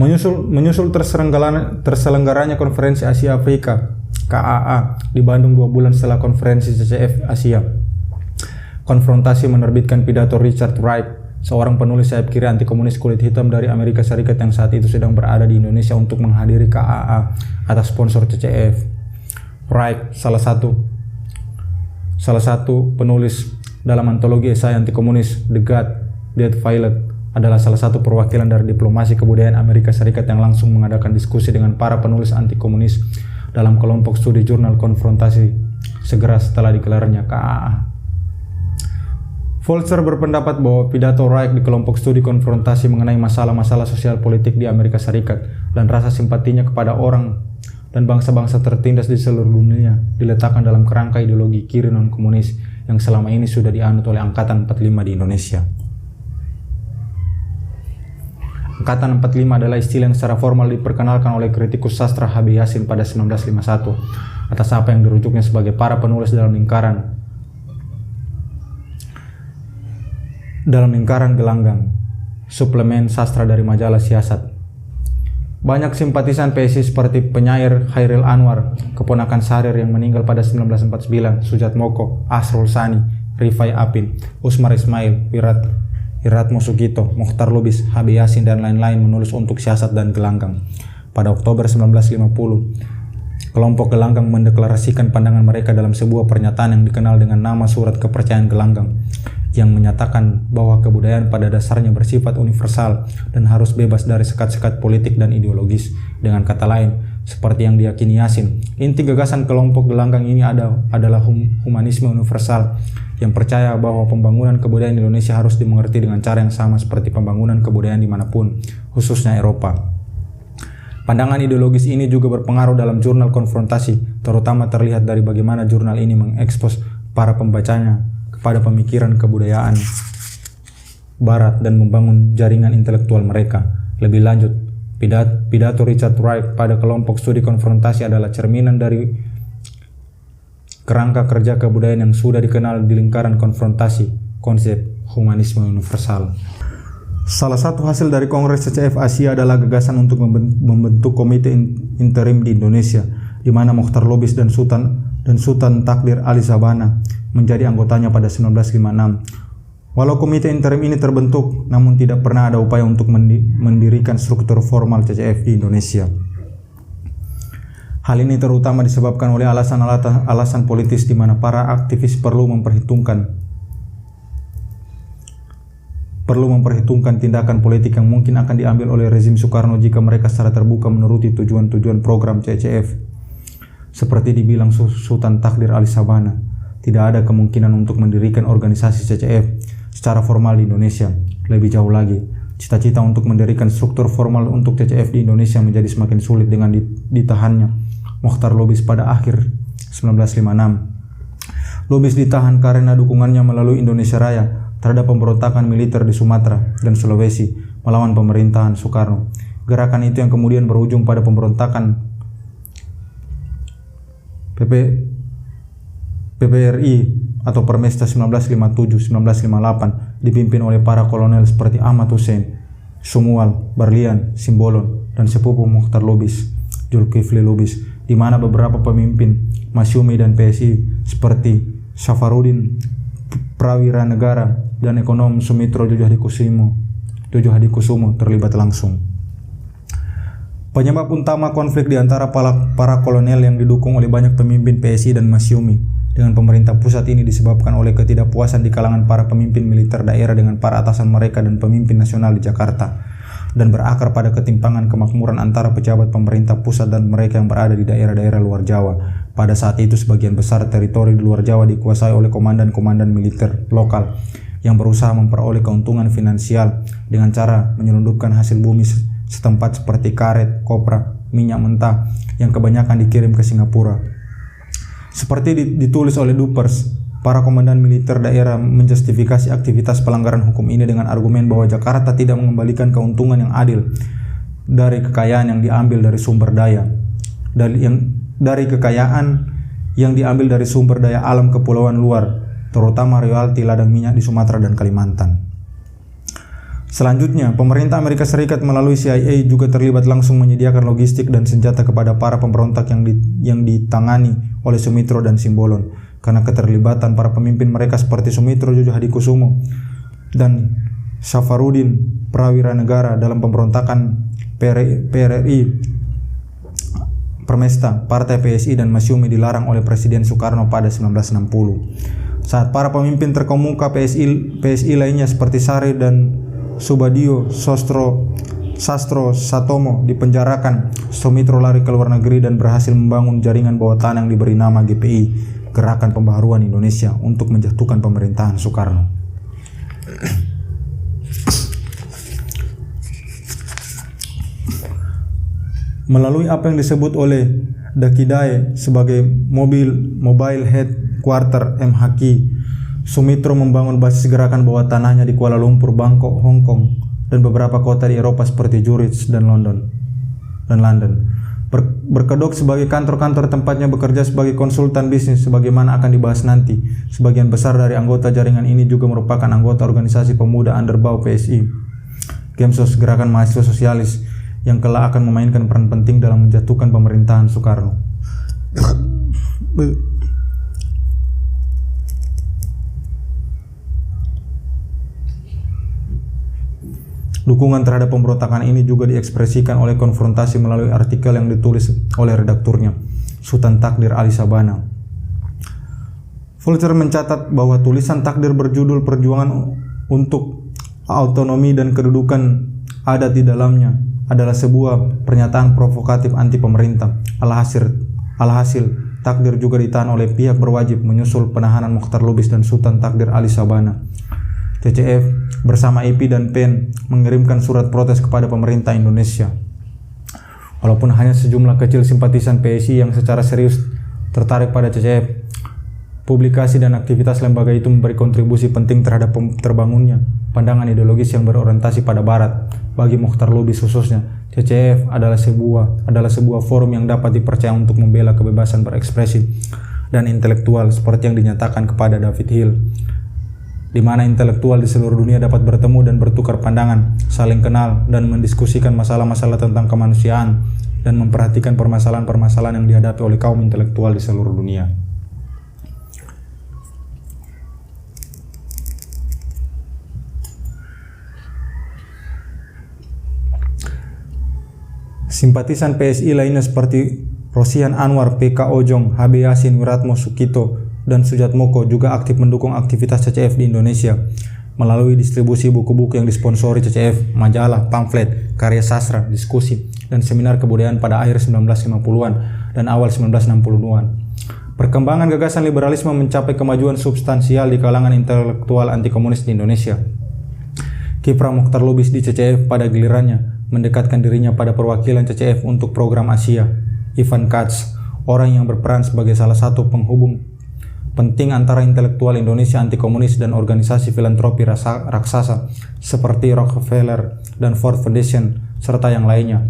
Menyusul terselenggaranya konferensi Asia Afrika KAA di Bandung 2 bulan setelah konferensi CCF Asia, konfrontasi menerbitkan pidato Richard Wright, seorang penulis sayap kiri anti komunis kulit hitam dari Amerika Serikat yang saat itu sedang berada di Indonesia untuk menghadiri KAA atas sponsor CCF. Wright, salah satu penulis dalam antologi esai anti komunis The God, Dead Violet, adalah salah satu perwakilan dari diplomasi kebudayaan Amerika Serikat yang langsung mengadakan diskusi dengan para penulis anti komunis dalam kelompok studi jurnal konfrontasi segera setelah digelarnya KAA. Volzer berpendapat bahwa pidato Wright di kelompok studi konfrontasi mengenai masalah-masalah sosial politik di Amerika Serikat dan rasa simpatinya kepada orang dan bangsa-bangsa tertindas di seluruh dunia diletakkan dalam kerangka ideologi kiri non-komunis yang selama ini sudah dianut oleh Angkatan 45 di Indonesia. Angkatan 45 adalah istilah yang secara formal diperkenalkan oleh kritikus sastra H.B. Yassin pada 1951 atas apa yang dirujuknya sebagai para penulis dalam lingkaran gelanggang, suplemen sastra dari majalah Siasat. Banyak simpatisan PSI seperti penyair Khairil Anwar, keponakan Syahrir yang meninggal pada 1949, Sujat Moko, Asrul Sani, Rifai Apin, Usmar Ismail, Wiratmo Sugito, Mokhtar Lubis, H.B. Yassin, dan lain-lain menulis untuk Siasat dan Gelanggang. Pada Oktober 1950, kelompok Gelanggang mendeklarasikan pandangan mereka dalam sebuah pernyataan yang dikenal dengan nama Surat Kepercayaan Gelanggang, yang menyatakan bahwa kebudayaan pada dasarnya bersifat universal dan harus bebas dari sekat-sekat politik dan ideologis. Dengan kata lain, seperti yang diyakini Yassin, inti gagasan kelompok Gelanggang ini adalah humanisme universal yang percaya bahwa pembangunan kebudayaan Indonesia harus dimengerti dengan cara yang sama seperti pembangunan kebudayaan dimanapun, khususnya Eropa. Pandangan ideologis ini juga berpengaruh dalam jurnal konfrontasi, terutama terlihat dari bagaimana jurnal ini mengekspos para pembacanya kepada pemikiran kebudayaan Barat dan membangun jaringan intelektual mereka. Lebih lanjut, pidato Richard Wright pada kelompok studi konfrontasi adalah cerminan dari kerangka kerja kebudayaan yang sudah dikenal di lingkaran konfrontasi, konsep humanisme universal. Salah satu hasil dari Kongres CCF Asia adalah gagasan untuk membentuk komite interim di Indonesia, di mana Mokhtar Lubis dan Sultan Takdir Ali Sabana menjadi anggotanya pada 1956. Walau komite interim ini terbentuk, namun tidak pernah ada upaya untuk mendirikan struktur formal CCF di Indonesia. Hal ini terutama disebabkan oleh alasan politis di mana para aktivis perlu memperhitungkan tindakan politik yang mungkin akan diambil oleh rezim Soekarno jika mereka secara terbuka menuruti tujuan-tujuan program CCF. Seperti dibilang Sultan Takdir Ali Sabana, tidak ada kemungkinan untuk mendirikan organisasi CCF secara formal di Indonesia. Lebih jauh lagi, cita-cita untuk mendirikan struktur formal untuk CCF di Indonesia menjadi semakin sulit dengan ditahannya Mokhtar Lubis pada akhir 1956. Lubis ditahan karena dukungannya melalui Indonesia Raya terhadap pemberontakan militer di Sumatera dan Sulawesi melawan pemerintahan Soekarno. Gerakan itu yang kemudian berujung pada pemberontakan PPRI atau Permesta 1957-1958 dipimpin oleh para kolonel seperti Ahmad Hussein, Sumual, Barlian, Simbolon, dan sepupu Mokhtar Lubis, Zulkifli Lubis, di mana beberapa pemimpin Masyumi dan PSI seperti Safarudin Prawira Negara dan ekonom Sumitro Djoko terlibat langsung. Penyebab utama konflik di antara para kolonel yang didukung oleh banyak pemimpin PSI dan Masyumi dengan pemerintah pusat ini disebabkan oleh ketidakpuasan di kalangan para pemimpin militer daerah dengan para atasan mereka dan pemimpin nasional di Jakarta, dan berakar pada ketimpangan kemakmuran antara pejabat pemerintah pusat dan mereka yang berada di daerah-daerah luar Jawa. Pada saat itu sebagian besar teritori di luar Jawa dikuasai oleh komandan-komandan militer lokal yang berusaha memperoleh keuntungan finansial dengan cara menyelundupkan hasil bumi setempat seperti karet, kopra, minyak mentah yang kebanyakan dikirim ke Singapura. Seperti ditulis oleh Duppers, para komandan militer daerah menjustifikasi aktivitas pelanggaran hukum ini dengan argumen bahwa Jakarta tidak mengembalikan keuntungan yang adil dari kekayaan yang diambil dari sumber daya alam kepulauan luar, terutama royalti ladang minyak di Sumatera dan Kalimantan. Selanjutnya, pemerintah Amerika Serikat melalui CIA juga terlibat langsung menyediakan logistik dan senjata kepada para pemberontak yang ditangani oleh Sumitro dan Simbolon. Karena keterlibatan para pemimpin mereka seperti Sumitro Djoko dan Safarudin Prawira Negara dalam pemberontakan PRRI, Permesta, Partai PSI dan Masyumi dilarang oleh Presiden Soekarno pada 1960. Saat para pemimpin terkemuka PSI lainnya seperti Sari dan Subadio Sastro Satomo dipenjarakan, Sumitro lari ke luar negeri dan berhasil membangun jaringan bawah tanah yang diberi nama GPI, Gerakan Pembaharuan Indonesia, untuk menjatuhkan pemerintahan Soekarno. Melalui apa yang disebut oleh Dakidae sebagai Mobile Headquarter MHQ, Sumitro membangun basis gerakan bawah tanahnya di Kuala Lumpur, Bangkok, Hong Kong, dan beberapa kota di Eropa seperti Zurich dan London. Berkedok sebagai kantor-kantor tempatnya bekerja sebagai konsultan bisnis, sebagaimana akan dibahas nanti. Sebagian besar dari anggota jaringan ini juga merupakan anggota organisasi pemuda underbau PSI, Gemsos, Gerakan Mahasiswa Sosialis, yang kelak akan memainkan peran penting dalam menjatuhkan pemerintahan Soekarno. Dukungan terhadap pemberontakan ini juga diekspresikan oleh konfrontasi melalui artikel yang ditulis oleh redakturnya, Sultan Takdir Ali Sabana. Fulcher mencatat bahwa tulisan Takdir berjudul Perjuangan untuk Autonomi dan Kedudukan adat di dalamnya adalah sebuah pernyataan provokatif anti pemerintah. Alhasil, Takdir juga ditahan oleh pihak berwajib menyusul penahanan Mokhtar Lubis dan Sultan Takdir Ali Sabana. CCF bersama IP dan PEN mengirimkan surat protes kepada pemerintah Indonesia. Walaupun hanya sejumlah kecil simpatisan PSI yang secara serius tertarik pada CCF, publikasi dan aktivitas lembaga itu memberi kontribusi penting terhadap terbangunnya pandangan ideologis yang berorientasi pada Barat. Bagi Mokhtar Lubis khususnya, CCF adalah sebuah forum yang dapat dipercaya untuk membela kebebasan berekspresi dan intelektual seperti yang dinyatakan kepada David Hill, di mana intelektual di seluruh dunia dapat bertemu dan bertukar pandangan, saling kenal, dan mendiskusikan masalah-masalah tentang kemanusiaan dan memperhatikan permasalahan-permasalahan yang dihadapi oleh kaum intelektual di seluruh dunia. Simpatisan PSI lainnya seperti Rosihan Anwar, PK Ojong, HB Yasin, Wiratmo Sukito, dan Sujatmoko juga aktif mendukung aktivitas CCF di Indonesia melalui distribusi buku-buku yang disponsori CCF, majalah, pamflet, karya sastra, diskusi, dan seminar kebudayaan pada akhir 1950-an dan awal 1960-an. Perkembangan gagasan liberalisme mencapai kemajuan substansial di kalangan intelektual anti-komunis di Indonesia. Kiprah Mokhtar Lubis di CCF pada gilirannya mendekatkan dirinya pada perwakilan CCF untuk program Asia. Ivan Katz, orang yang berperan sebagai salah satu penghubung penting antara intelektual Indonesia anti-komunis dan organisasi filantropi raksasa seperti Rockefeller dan Ford Foundation serta yang lainnya.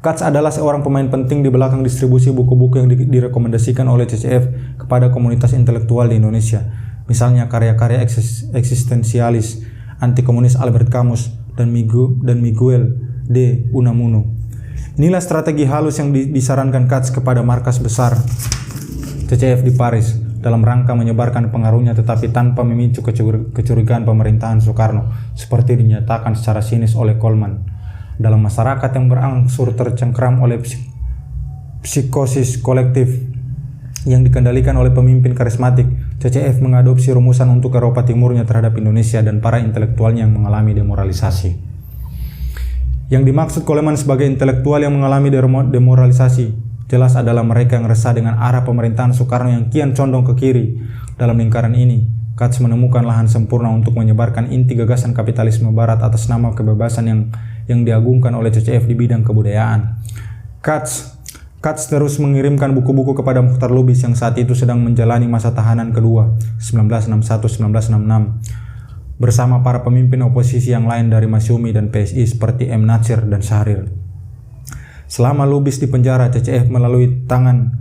Katz adalah seorang pemain penting di belakang distribusi buku-buku yang direkomendasikan oleh CCF kepada komunitas intelektual di Indonesia. Misalnya karya-karya eksistensialis anti-komunis Albert Camus dan Miguel de Unamuno. Inilah strategi halus yang disarankan Katz kepada markas besar CCF di Paris dalam rangka menyebarkan pengaruhnya tetapi tanpa memicu kecurigaan pemerintahan Soekarno seperti dinyatakan secara sinis oleh Coleman. Dalam masyarakat yang berangsur tercengkram oleh psikosis kolektif yang dikendalikan oleh pemimpin karismatik, CCF mengadopsi rumusan untuk Eropa Timurnya terhadap Indonesia dan para intelektualnya yang mengalami demoralisasi. Yang dimaksud Coleman sebagai intelektual yang mengalami demoralisasi jelas adalah mereka yang resah dengan arah pemerintahan Soekarno yang kian condong ke kiri. Dalam lingkaran ini, Katz menemukan lahan sempurna untuk menyebarkan inti gagasan kapitalisme barat atas nama kebebasan yang diagungkan oleh CCF di bidang kebudayaan. Katz terus mengirimkan buku-buku kepada Mokhtar Lubis yang saat itu sedang menjalani masa tahanan kedua 1961-1966 bersama para pemimpin oposisi yang lain dari Masyumi dan PSI seperti M. Natsir dan Syahrir. Selama Lubis di penjara, CCF melalui tangan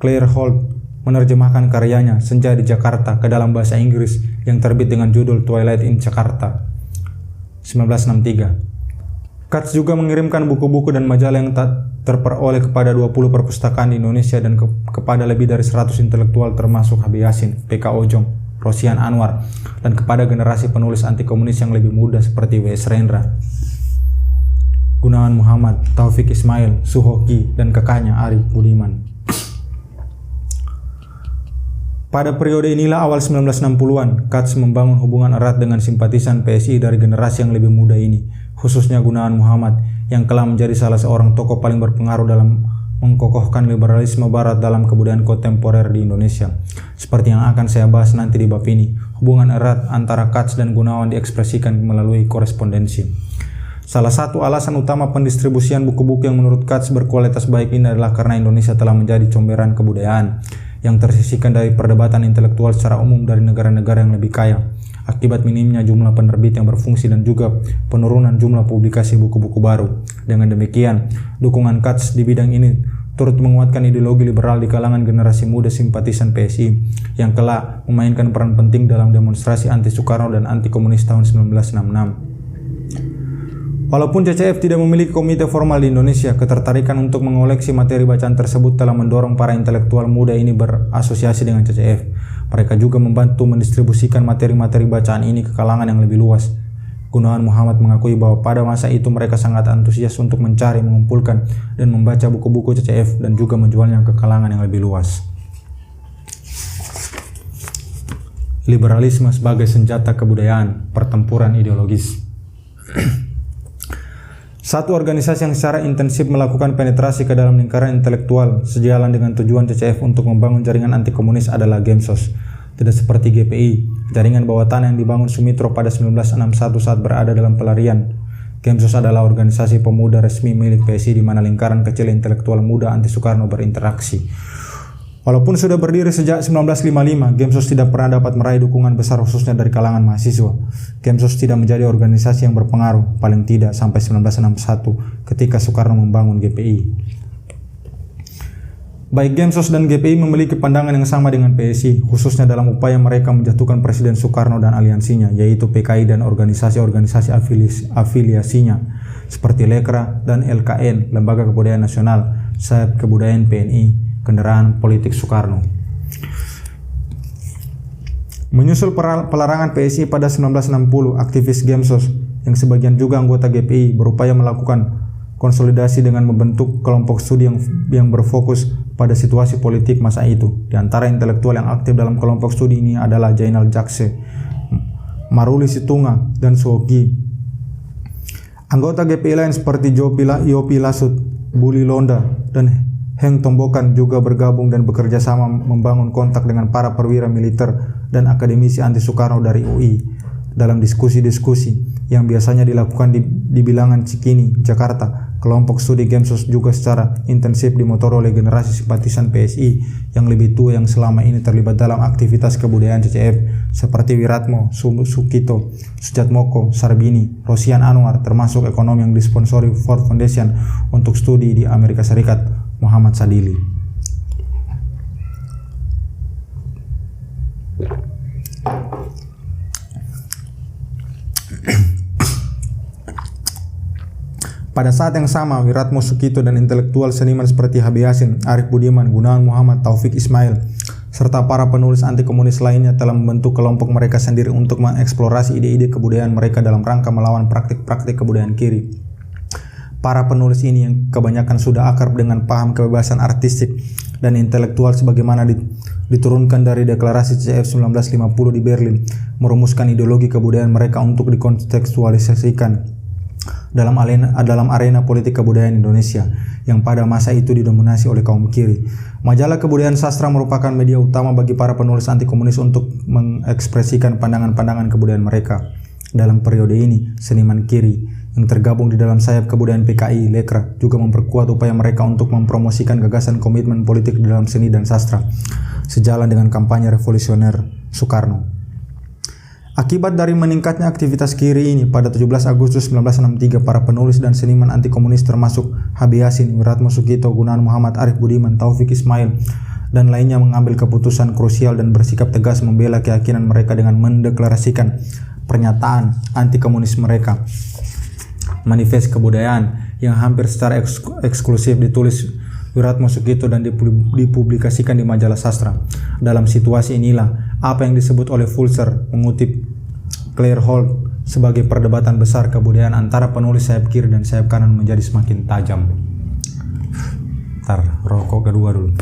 Claire Holt menerjemahkan karyanya Senja di Jakarta ke dalam bahasa Inggris yang terbit dengan judul Twilight in Jakarta 1963. Katz juga mengirimkan buku-buku dan majalah yang terperoleh kepada 20 perpustakaan di Indonesia dan kepada lebih dari 100 intelektual termasuk Habib Yasin, PK Ojong, Rosian Anwar, dan kepada generasi penulis anti-komunis yang lebih muda seperti W.S. Rendra, Gunawan Muhammad, Taufik Ismail, Suhoki, dan kakaknya Arif Budiman. Pada periode inilah awal 1960-an, Katz membangun hubungan erat dengan simpatisan PSI dari generasi yang lebih muda ini, khususnya Gunawan Muhammad, yang kelak menjadi salah seorang tokoh paling berpengaruh dalam mengkokohkan liberalisme barat dalam kebudayaan kontemporer di Indonesia. Seperti yang akan saya bahas nanti di bab ini, hubungan erat antara Katz dan Gunawan diekspresikan melalui korespondensi. Salah satu alasan utama pendistribusian buku-buku yang menurut Katz berkualitas baik ini adalah karena Indonesia telah menjadi comberan kebudayaan yang tersisihkan dari perdebatan intelektual secara umum dari negara-negara yang lebih kaya, akibat minimnya jumlah penerbit yang berfungsi dan juga penurunan jumlah publikasi buku-buku baru. Dengan demikian, dukungan Katz di bidang ini turut menguatkan ideologi liberal di kalangan generasi muda simpatisan PSI yang kelak memainkan peran penting dalam demonstrasi anti-Soekarno dan anti-komunis tahun 1966. Walaupun CCF tidak memiliki komite formal di Indonesia, ketertarikan untuk mengoleksi materi bacaan tersebut telah mendorong para intelektual muda ini berasosiasi dengan CCF. Mereka juga membantu mendistribusikan materi-materi bacaan ini ke kalangan yang lebih luas. Gunawan Muhammad mengakui bahwa pada masa itu mereka sangat antusias untuk mencari, mengumpulkan, dan membaca buku-buku CCF dan juga menjualnya ke kalangan yang lebih luas. Liberalisme sebagai senjata kebudayaan, pertempuran ideologis. Satu organisasi yang secara intensif melakukan penetrasi ke dalam lingkaran intelektual sejalan dengan tujuan CCF untuk membangun jaringan anti-komunis adalah Gemsos. Tidak seperti GPI, jaringan bawah tanah yang dibangun Sumitro pada 1961 saat berada dalam pelarian. Gemsos adalah organisasi pemuda resmi milik PSI di mana lingkaran kecil intelektual muda anti-Soekarno berinteraksi. Walaupun sudah berdiri sejak 1955, Gemsos tidak pernah dapat meraih dukungan besar khususnya dari kalangan mahasiswa. Gemsos tidak menjadi organisasi yang berpengaruh, paling tidak sampai 1961 ketika Soekarno membangun GPI. Baik Gemsos dan GPI memiliki pandangan yang sama dengan PSI, khususnya dalam upaya mereka menjatuhkan Presiden Soekarno dan aliansinya, yaitu PKI dan organisasi-organisasi afiliasinya, seperti Lekra dan LKN, Lembaga Kebudayaan Nasional, Sayap Kebudayaan PNI, Kendaraan Politik Soekarno. Menyusul pelarangan PSI pada 1960, aktivis Gemsos yang sebagian juga anggota GPI berupaya melakukan konsolidasi dengan membentuk kelompok studi yang berfokus pada situasi politik masa itu. Di antara intelektual yang aktif dalam kelompok studi ini adalah Jainal Jakse, Maruli Situnga, dan Suhoki. Anggota GPI lain seperti Yopi Lasut, Buli Londa, dan Heng Tombokan juga bergabung dan bekerja sama membangun kontak dengan para perwira militer dan akademisi anti Soekarno dari UI dalam diskusi-diskusi yang biasanya dilakukan di bilangan Cikini, Jakarta. Kelompok studi Gemsos juga secara intensif dimotori oleh generasi simpatisan PSI yang lebih tua yang selama ini terlibat dalam aktivitas kebudayaan CCF seperti Wiratmo, Sukito, Sujatmoko, Sarbini, Rosian Anwar, termasuk ekonom yang disponsori Ford Foundation untuk studi di Amerika Serikat, Muhammad Sadili. Pada saat yang sama, Wiratmo Sukito dan intelektual seniman seperti Habib Yasin, Arif Budiman, Gunawan Muhammad, Taufik Ismail, serta para penulis anti komunis lainnya telah membentuk kelompok mereka sendiri untuk mengeksplorasi ide-ide kebudayaan mereka dalam rangka melawan praktik-praktik kebudayaan kiri. Para penulis ini yang kebanyakan sudah akrab dengan paham kebebasan artistik dan intelektual sebagaimana diturunkan dari deklarasi CCF 1950 di Berlin, merumuskan ideologi kebudayaan mereka untuk dikontekstualisasikan dalam arena politik kebudayaan Indonesia yang pada masa itu didominasi oleh kaum kiri. Majalah Kebudayaan Sastra merupakan media utama bagi para penulis anti komunis untuk mengekspresikan pandangan-pandangan kebudayaan mereka. Dalam periode ini, seniman kiri yang tergabung di dalam sayap kebudayaan PKI, Lekra, juga memperkuat upaya mereka untuk mempromosikan gagasan komitmen politik dalam seni dan sastra, sejalan dengan kampanye revolusioner Soekarno. Akibat dari meningkatnya aktivitas kiri ini, pada 17 Agustus 1963, para penulis dan seniman anti komunis termasuk Habib Yasin, Wiratmo Sukito, Gunawan Muhammad, Arif Budiman, Taufik Ismail, dan lainnya mengambil keputusan krusial dan bersikap tegas membela keyakinan mereka dengan mendeklarasikan pernyataan anti komunis mereka. Manifest Kebudayaan yang hampir secara eksklusif ditulis Wiratmo Sukito dan dipublikasikan di majalah sastra. Dalam situasi inilah apa yang disebut oleh Fulcher mengutip Claire Holt sebagai perdebatan besar kebudayaan antara penulis sayap kiri dan sayap kanan menjadi semakin tajam. Ntar rokok kedua dulu.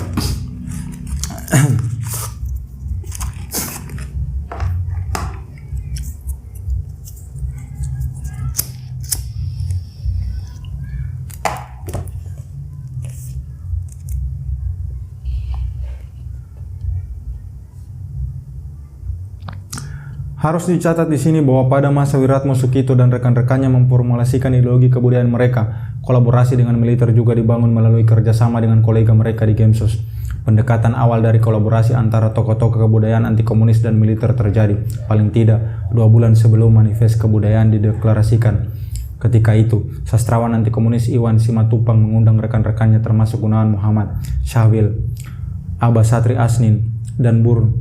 Harus dicatat di sini bahwa pada masa Wiratmo Sukito dan rekan-rekannya memformulasikan ideologi kebudayaan mereka, kolaborasi dengan militer juga dibangun melalui kerjasama dengan kolega mereka di Gemsos. Pendekatan awal dari kolaborasi antara tokoh-tokoh kebudayaan anti komunis dan militer terjadi, paling tidak 2 bulan sebelum Manifest Kebudayaan dideklarasikan. Ketika itu, sastrawan anti komunis Iwan Simatupang mengundang rekan-rekannya termasuk Gunawan Muhammad, Syahwil, Abah Satri Asnin, dan Bur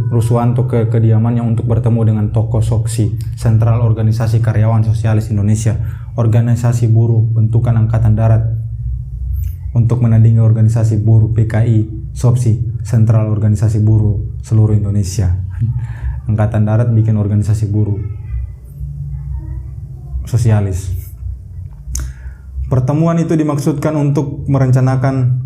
Ruswanto ke kediamannya untuk bertemu dengan tokoh SOKSI, Sentral Organisasi Karyawan Sosialis Indonesia, organisasi buruh bentukan Angkatan Darat, untuk menandingi organisasi buruh PKI, SOPSI, Sentral Organisasi Buruh seluruh Indonesia. Angkatan Darat bikin organisasi buruh sosialis. Pertemuan itu dimaksudkan untuk merencanakan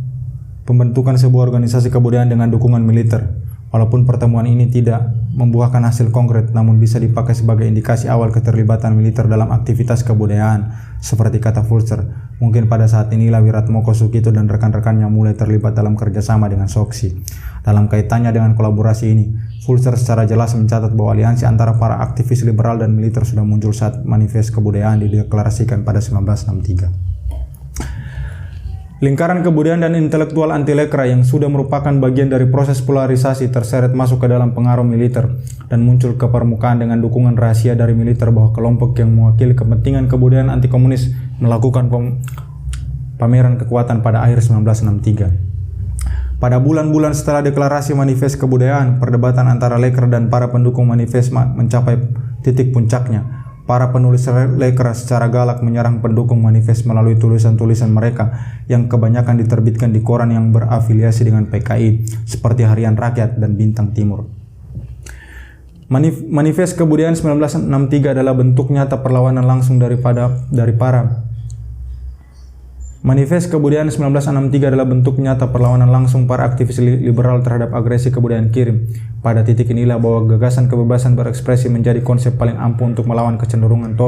pembentukan sebuah organisasi kebudayaan dengan dukungan militer. Walaupun pertemuan ini tidak membuahkan hasil konkret, namun bisa dipakai sebagai indikasi awal keterlibatan militer dalam aktivitas kebudayaan. Seperti kata Fulcher, mungkin pada saat inilah Wiratmo Sukito dan rekan-rekannya mulai terlibat dalam kerjasama dengan SOKSI. Dalam kaitannya dengan kolaborasi ini, Fulcher secara jelas mencatat bahwa aliansi antara para aktivis liberal dan militer sudah muncul saat Manifest Kebudayaan dideklarasikan pada 1963. Lingkaran kebudayaan dan intelektual anti-lekra yang sudah merupakan bagian dari proses polarisasi terseret masuk ke dalam pengaruh militer dan muncul ke permukaan dengan dukungan rahasia dari militer bahwa kelompok yang mewakili kepentingan kebudayaan anti-komunis melakukan pameran kekuatan pada akhir 1963. Pada bulan-bulan setelah deklarasi Manifest Kebudayaan, perdebatan antara Lekra dan para pendukung Manifest mencapai titik puncaknya. Para penulis Lekra secara galak menyerang pendukung Manifest melalui tulisan-tulisan mereka yang kebanyakan diterbitkan di koran yang berafiliasi dengan PKI seperti Harian Rakyat dan Bintang Timur. Manifest Kebudayaan 1963 adalah bentuk nyata perlawanan langsung Manifest Kebudayaan 1963 adalah bentuk nyata perlawanan langsung para aktivis liberal terhadap agresi kebudayaan kiri. Pada titik inilah bahwa gagasan kebebasan berekspresi menjadi konsep paling ampuh untuk melawan kecenderungan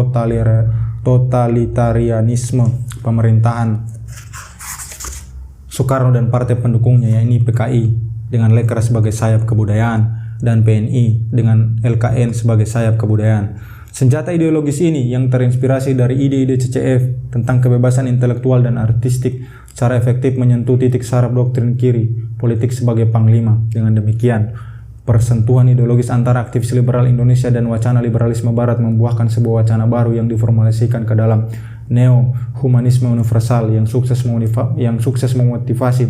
totalitarianisme pemerintahan Soekarno dan partai pendukungnya yakni PKI dengan Lekra sebagai sayap kebudayaan dan PNI dengan LKN sebagai sayap kebudayaan. Senjata ideologis ini yang terinspirasi dari ide-ide CCF tentang kebebasan intelektual dan artistik secara efektif menyentuh titik saraf doktrin kiri politik sebagai panglima. Dengan demikian, persentuhan ideologis antara aktivis liberal Indonesia dan wacana liberalisme barat membuahkan sebuah wacana baru yang diformulasikan ke dalam neo-humanisme universal yang sukses memotivasi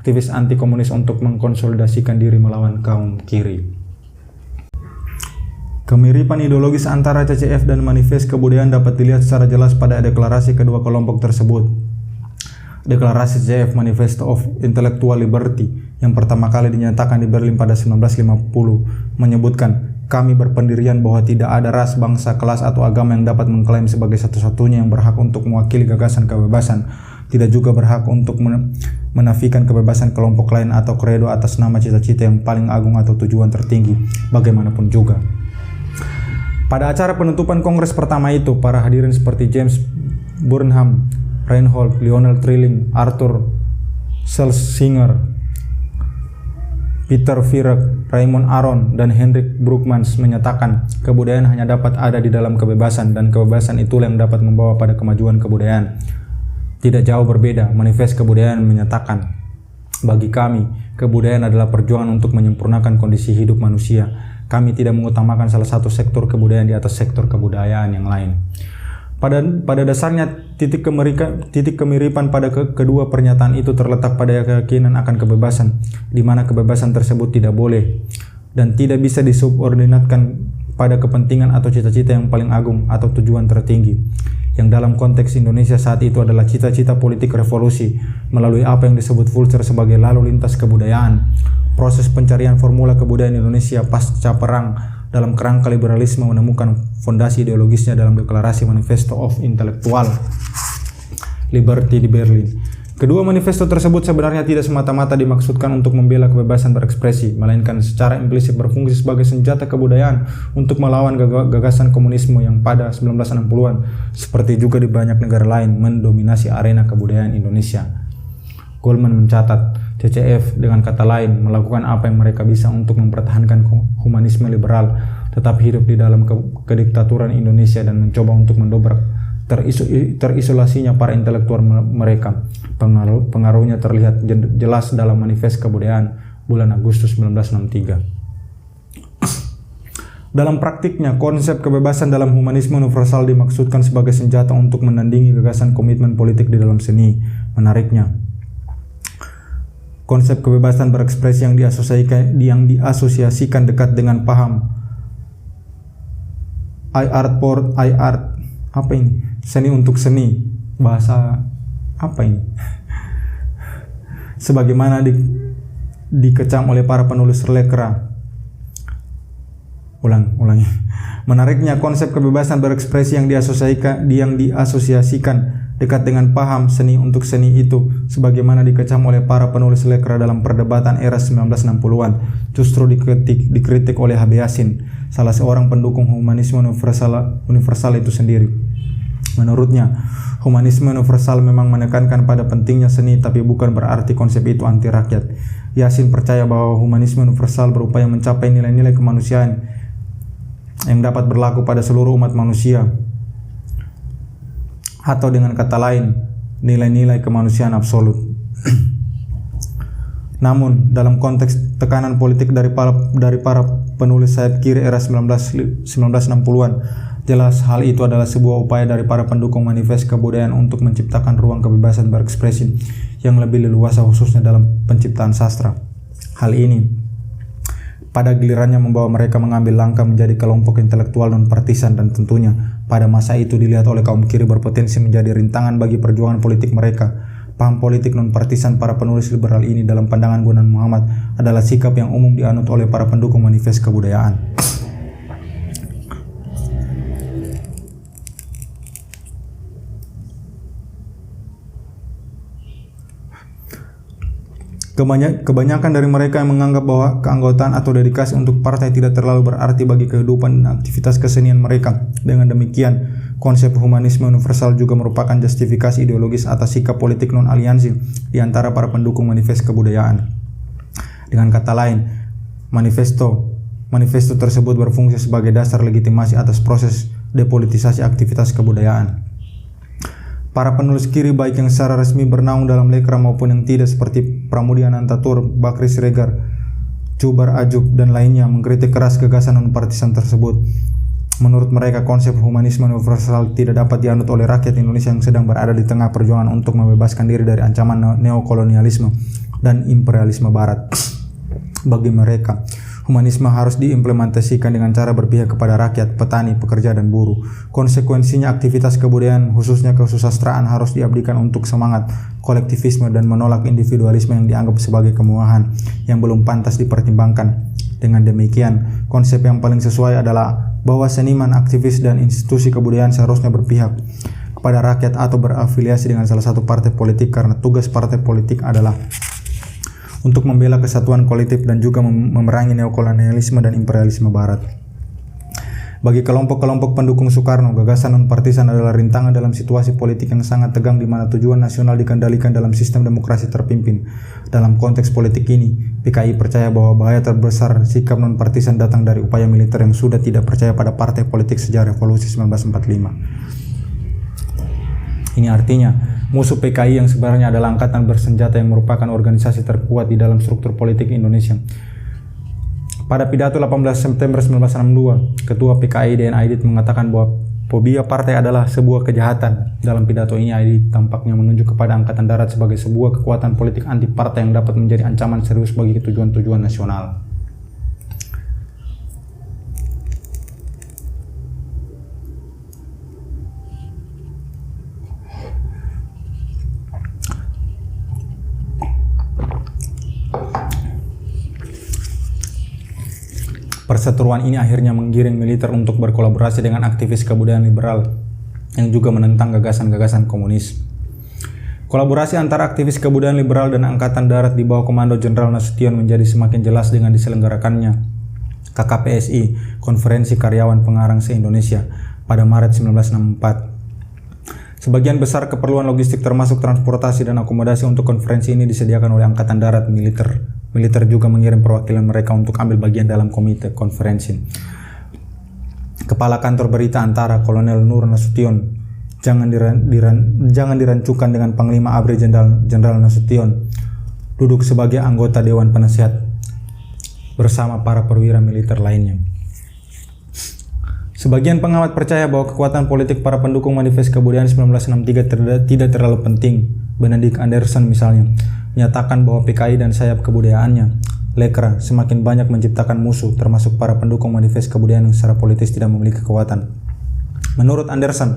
aktivis anti komunis untuk mengkonsolidasikan diri melawan kaum kiri. Kemiripan ideologis antara CCF dan Manifest Kebudayaan dapat dilihat secara jelas pada deklarasi kedua kelompok tersebut. Deklarasi CCF Manifesto of Intellectual Liberty yang pertama kali dinyatakan di Berlin pada 1950 menyebutkan, kami berpendirian bahwa tidak ada ras, bangsa, kelas, atau agama yang dapat mengklaim sebagai satu-satunya yang berhak untuk mewakili gagasan kebebasan, tidak juga berhak untuk menafikan kebebasan kelompok lain atau kredo atas nama cita-cita yang paling agung atau tujuan tertinggi, bagaimanapun juga. Pada acara penutupan kongres pertama itu, para hadirin seperti James Burnham, Reinhold, Lionel Trilling, Arthur Schlesinger, Peter Viereck, Raymond Aron, dan Hendrik Brookmans menyatakan kebudayaan hanya dapat ada di dalam kebebasan dan kebebasan itulah yang dapat membawa pada kemajuan kebudayaan. Tidak jauh berbeda, Manifest Kebudayaan menyatakan, bagi kami, kebudayaan adalah perjuangan untuk menyempurnakan kondisi hidup manusia. Kami tidak mengutamakan salah satu sektor kebudayaan di atas sektor kebudayaan yang lain. Pada dasarnya, titik kemiripan pada kedua pernyataan itu terletak pada keyakinan akan kebebasan, di mana kebebasan tersebut tidak boleh dan tidak bisa disubordinatkan pada kepentingan atau cita-cita yang paling agung atau tujuan tertinggi, yang dalam konteks Indonesia saat itu adalah cita-cita politik revolusi melalui apa yang disebut Vulture sebagai lalu lintas kebudayaan. Proses pencarian formula kebudayaan Indonesia pasca perang dalam kerangka liberalisme menemukan fondasi ideologisnya dalam Deklarasi Manifesto of Intellectual Liberty di Berlin. Kedua manifesto tersebut sebenarnya tidak semata-mata dimaksudkan untuk membela kebebasan berekspresi, melainkan secara implisit berfungsi sebagai senjata kebudayaan untuk melawan gagasan komunisme yang pada 1960-an, seperti juga di banyak negara lain, mendominasi arena kebudayaan Indonesia. Goldman mencatat, CCF dengan kata lain melakukan apa yang mereka bisa untuk mempertahankan humanisme liberal, tetap hidup di dalam kediktaturan Indonesia dan mencoba untuk mendobrak terisolasinya para intelektual mereka. Pengaruhnya terlihat jelas dalam Manifest Kebudayaan bulan Agustus 1963. Dalam praktiknya, konsep kebebasan dalam humanisme universal dimaksudkan sebagai senjata untuk menandingi gagasan komitmen politik di dalam seni. Menariknya, konsep kebebasan berekspresi yang diasosiasikan dekat dengan paham I art for I art. Apa ini? Seni untuk seni. Bahasa apa ini? Sebagaimana dikecam oleh para penulis Lekra. Ulangi. Menariknya, konsep kebebasan berekspresi yang diasosiasikan dekat dengan paham seni untuk seni itu, sebagaimana dikecam oleh para penulis Lekra dalam perdebatan era 1960-an, justru dikritik oleh H.B. Yassin, salah seorang pendukung humanisme universal itu sendiri. Menurutnya, humanisme universal memang menekankan pada pentingnya seni, tapi bukan berarti konsep itu anti rakyat. Yassin percaya bahwa humanisme universal berupaya mencapai nilai-nilai kemanusiaan yang dapat berlaku pada seluruh umat manusia, atau dengan kata lain, nilai-nilai kemanusiaan absolut. Namun, dalam konteks tekanan politik dari para penulis sayap kiri era 1960-an, jelas hal itu adalah sebuah upaya dari para pendukung Manifest Kebudayaan untuk menciptakan ruang kebebasan berekspresi yang lebih leluasa, khususnya dalam penciptaan sastra. Hal ini pada gilirannya membawa mereka mengambil langkah menjadi kelompok intelektual non-partisan, dan tentunya pada masa itu dilihat oleh kaum kiri berpotensi menjadi rintangan bagi perjuangan politik mereka. Paham politik non-partisan para penulis liberal ini dalam pandangan Gunan Muhammad adalah sikap yang umum dianut oleh para pendukung Manifest Kebudayaan. Kebanyakan dari mereka yang menganggap bahwa keanggotaan atau dedikasi untuk partai tidak terlalu berarti bagi kehidupan dan aktivitas kesenian mereka. Dengan demikian, konsep humanisme universal juga merupakan justifikasi ideologis atas sikap politik non-aliansi di antara para pendukung manifest kebudayaan. Dengan kata lain, manifesto tersebut berfungsi sebagai dasar legitimasi atas proses depolitisasi aktivitas kebudayaan. Para penulis kiri baik yang secara resmi bernaung dalam Lekra maupun yang tidak seperti Pramudia Anantatur, Bakri Siregar, Jubar Ajub, dan lainnya mengkritik keras gagasan non-partisan tersebut. Menurut mereka, konsep humanisme universal tidak dapat dianut oleh rakyat Indonesia yang sedang berada di tengah perjuangan untuk membebaskan diri dari ancaman neokolonialisme dan imperialisme Barat. Bagi mereka, humanisme harus diimplementasikan dengan cara berpihak kepada rakyat, petani, pekerja, dan buruh. Konsekuensinya aktivitas kebudayaan, khususnya kesusastraan, harus diabdikan untuk semangat kolektivisme dan menolak individualisme yang dianggap sebagai kemewahan yang belum pantas dipertimbangkan. Dengan demikian, konsep yang paling sesuai adalah bahwa seniman, aktivis, dan institusi kebudayaan seharusnya berpihak kepada rakyat atau berafiliasi dengan salah satu partai politik, karena tugas partai politik adalah untuk membela kesatuan kolektif dan juga memerangi neokolonialisme dan imperialisme Barat. Bagi kelompok-kelompok pendukung Soekarno, gagasan non-partisan adalah rintangan dalam situasi politik yang sangat tegang di mana tujuan nasional dikendalikan dalam sistem demokrasi terpimpin. Dalam konteks politik ini, PKI percaya bahwa bahaya terbesar sikap non-partisan datang dari upaya militer yang sudah tidak percaya pada partai politik sejak Revolusi 1945. Ini artinya, musuh PKI yang sebenarnya adalah angkatan bersenjata yang merupakan organisasi terkuat di dalam struktur politik Indonesia. Pada pidato 18 September 1962, Ketua PKI DN Aidit mengatakan bahwa fobia partai adalah sebuah kejahatan. Dalam pidato ini, Aidit tampaknya menunjuk kepada Angkatan Darat sebagai sebuah kekuatan politik anti partai yang dapat menjadi ancaman serius bagi tujuan-tujuan nasional. Perseteruan ini akhirnya menggiring militer untuk berkolaborasi dengan aktivis kebudayaan liberal yang juga menentang gagasan-gagasan komunis. Kolaborasi antara aktivis kebudayaan liberal dan Angkatan Darat di bawah Komando Jenderal Nasution menjadi semakin jelas dengan diselenggarakannya KKPSI, Konferensi Karyawan Pengarang se-Indonesia, pada Maret 1964. Sebagian besar keperluan logistik termasuk transportasi dan akomodasi untuk konferensi ini disediakan oleh Angkatan Darat militer. Militer juga mengirim perwakilan mereka untuk ambil bagian dalam komite konferensi. Kepala kantor berita antara Kolonel Nur Nasution jangan dirancukan dengan Panglima ABRI Jenderal Nasution duduk sebagai anggota Dewan Penasihat bersama para perwira militer lainnya. Sebagian pengamat percaya bahwa kekuatan politik para pendukung manifest kebudayaan 1963 tidak terlalu penting. Benedict Anderson misalnya menyatakan bahwa PKI dan sayap kebudayaannya, Lekra, semakin banyak menciptakan musuh, termasuk para pendukung manifest kebudayaan yang secara politis tidak memiliki kekuatan. Menurut Anderson,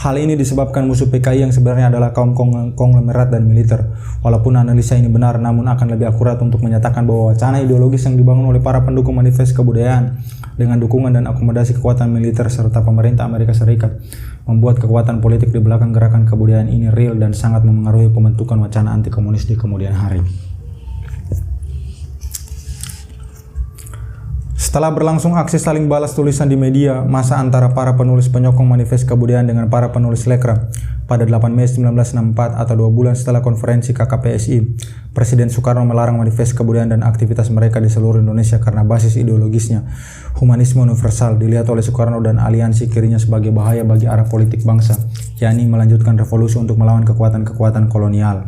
hal ini disebabkan musuh PKI yang sebenarnya adalah kaum konglomerat dan militer. Walaupun analisa ini benar, namun akan lebih akurat untuk menyatakan bahwa wacana ideologis yang dibangun oleh para pendukung manifest kebudayaan dengan dukungan dan akomodasi kekuatan militer serta pemerintah Amerika Serikat membuat kekuatan politik di belakang gerakan kebudayaan ini real dan sangat memengaruhi pembentukan wacana anti komunis di kemudian hari. Setelah berlangsung aksi saling balas tulisan di media massa antara para penulis penyokong manifest kebudayaan dengan para penulis Lekra, pada 8 Mei 1964 atau 2 bulan setelah konferensi KKPSI, Presiden Soekarno melarang manifest kebudayaan dan aktivitas mereka di seluruh Indonesia karena basis ideologisnya. Humanisme universal dilihat oleh Soekarno dan aliansi kirinya sebagai bahaya bagi arah politik bangsa, yakni melanjutkan revolusi untuk melawan kekuatan-kekuatan kolonial.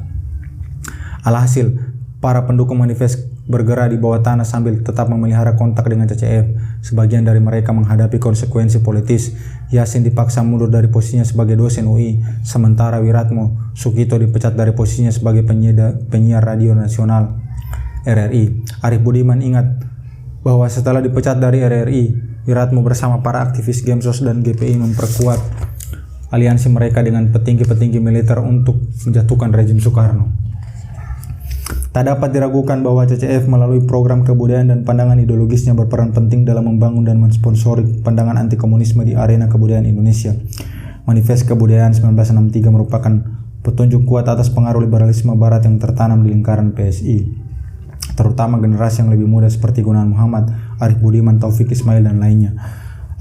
Alhasil, para pendukung manifest bergerak di bawah tanah sambil tetap memelihara kontak dengan CCF. Sebagian dari mereka menghadapi konsekuensi politis. Yasin dipaksa mundur dari posisinya sebagai dosen UI, sementara Wiratmo Sukito dipecat dari posisinya sebagai penyiar radio nasional RRI. Arif Budiman ingat bahwa setelah dipecat dari RRI, Wiratmo bersama para aktivis Gemsos dan GPI memperkuat aliansi mereka dengan petinggi-petinggi militer untuk menjatuhkan rezim Soekarno. Tak dapat diragukan bahwa CCF melalui program kebudayaan dan pandangan ideologisnya berperan penting dalam membangun dan mensponsori pandangan anti komunisme di arena kebudayaan Indonesia. Manifest Kebudayaan 1963 merupakan petunjuk kuat atas pengaruh liberalisme Barat yang tertanam di lingkaran PSI. terutama generasi yang lebih muda seperti Gunawan Muhammad, Arif Budiman, Taufik Ismail, dan lainnya.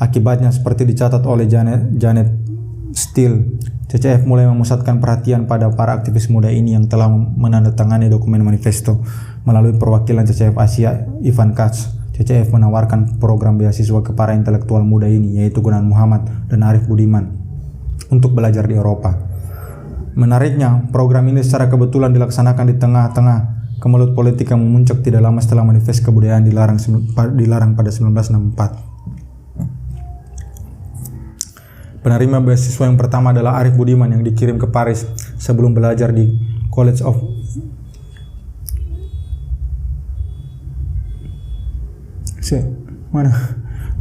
Akibatnya, seperti dicatat oleh Janet Steele, CCF mulai memusatkan perhatian pada para aktivis muda ini yang telah menandatangani dokumen manifesto. Melalui perwakilan CCF Asia, Ivan Katz, CCF menawarkan program beasiswa ke para intelektual muda ini, yaitu Gunawan Muhammad dan Arif Budiman, untuk belajar di Eropa. Menariknya, program ini secara kebetulan dilaksanakan di tengah-tengah kemelut politik yang memuncak tidak lama setelah manifest kebudayaan dilarang pada 1964. Penerima beasiswa yang pertama adalah Arif Budiman yang dikirim ke Paris sebelum belajar di College of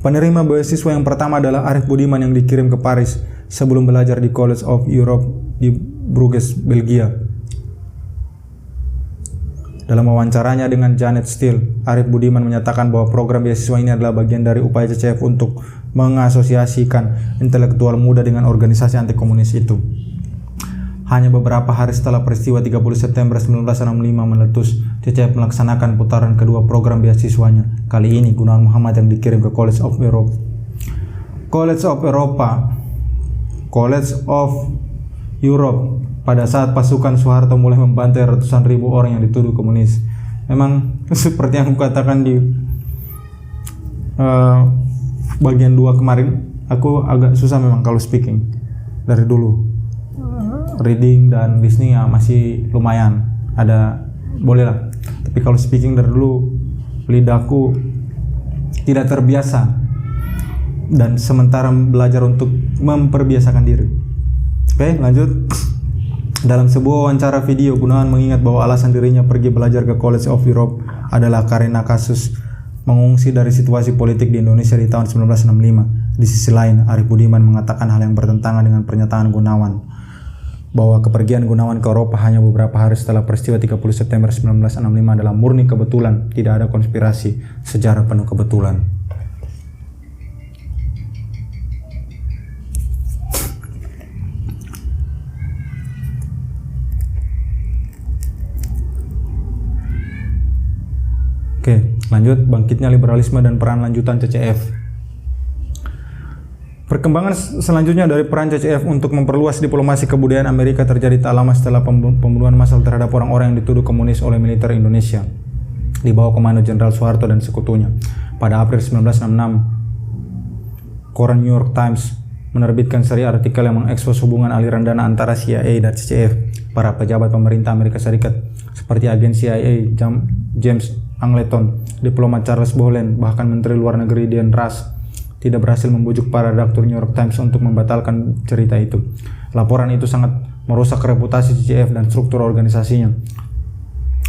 Penerima beasiswa yang pertama adalah Arif Budiman yang dikirim ke Paris sebelum belajar di College of Europe di Bruges, Belgia. Dalam wawancaranya dengan Janet Steele, Arif Budiman menyatakan bahwa program beasiswa ini adalah bagian dari upaya CCF untuk mengasosiasikan intelektual muda dengan organisasi anti komunis itu. Hanya beberapa hari setelah peristiwa 30 September 1965 meletus, CCF melaksanakan putaran kedua program beasiswanya. Kali ini Gunawan Muhammad yang dikirim ke College of Europe. College of Europe pada saat pasukan Soeharto mulai membantai ratusan ribu orang yang dituduh komunis. Memang seperti yang aku katakan di bagian 2 kemarin, aku agak susah memang kalau speaking dari dulu. Reading dan listening ya masih lumayan, ada boleh lah. Tapi kalau speaking dari dulu lidahku tidak terbiasa, dan sementara belajar untuk memperbiasakan diri. Oke, lanjut. Dalam sebuah wawancara video, Gunawan mengingat bahwa alasan dirinya pergi belajar ke College of Europe adalah karena kasus mengungsi dari situasi politik di Indonesia di tahun 1965. Di sisi lain, Arif Budiman mengatakan hal yang bertentangan dengan pernyataan Gunawan, bahwa kepergian Gunawan ke Eropa hanya beberapa hari setelah peristiwa 30 September 1965 adalah murni kebetulan, tidak ada konspirasi, sejarah penuh kebetulan. Oke, lanjut. Bangkitnya liberalisme dan peran lanjutan CCF. Perkembangan selanjutnya dari peran CCF untuk memperluas diplomasi kebudayaan Amerika terjadi tak lama setelah pembunuhan massal terhadap orang-orang yang dituduh komunis oleh militer Indonesia di bawah komando Jenderal Soeharto dan sekutunya. Pada April 1966, koran New York Times menerbitkan seri artikel yang mengekspos hubungan aliran dana antara CIA dan CCF. Para pejabat pemerintah Amerika Serikat seperti agen CIA James Angleton, diplomat Charles Bohlen, bahkan Menteri Luar Negeri Dian Rush tidak berhasil membujuk para redaktur New York Times untuk membatalkan cerita itu. Laporan itu sangat merusak reputasi CCF dan struktur organisasinya.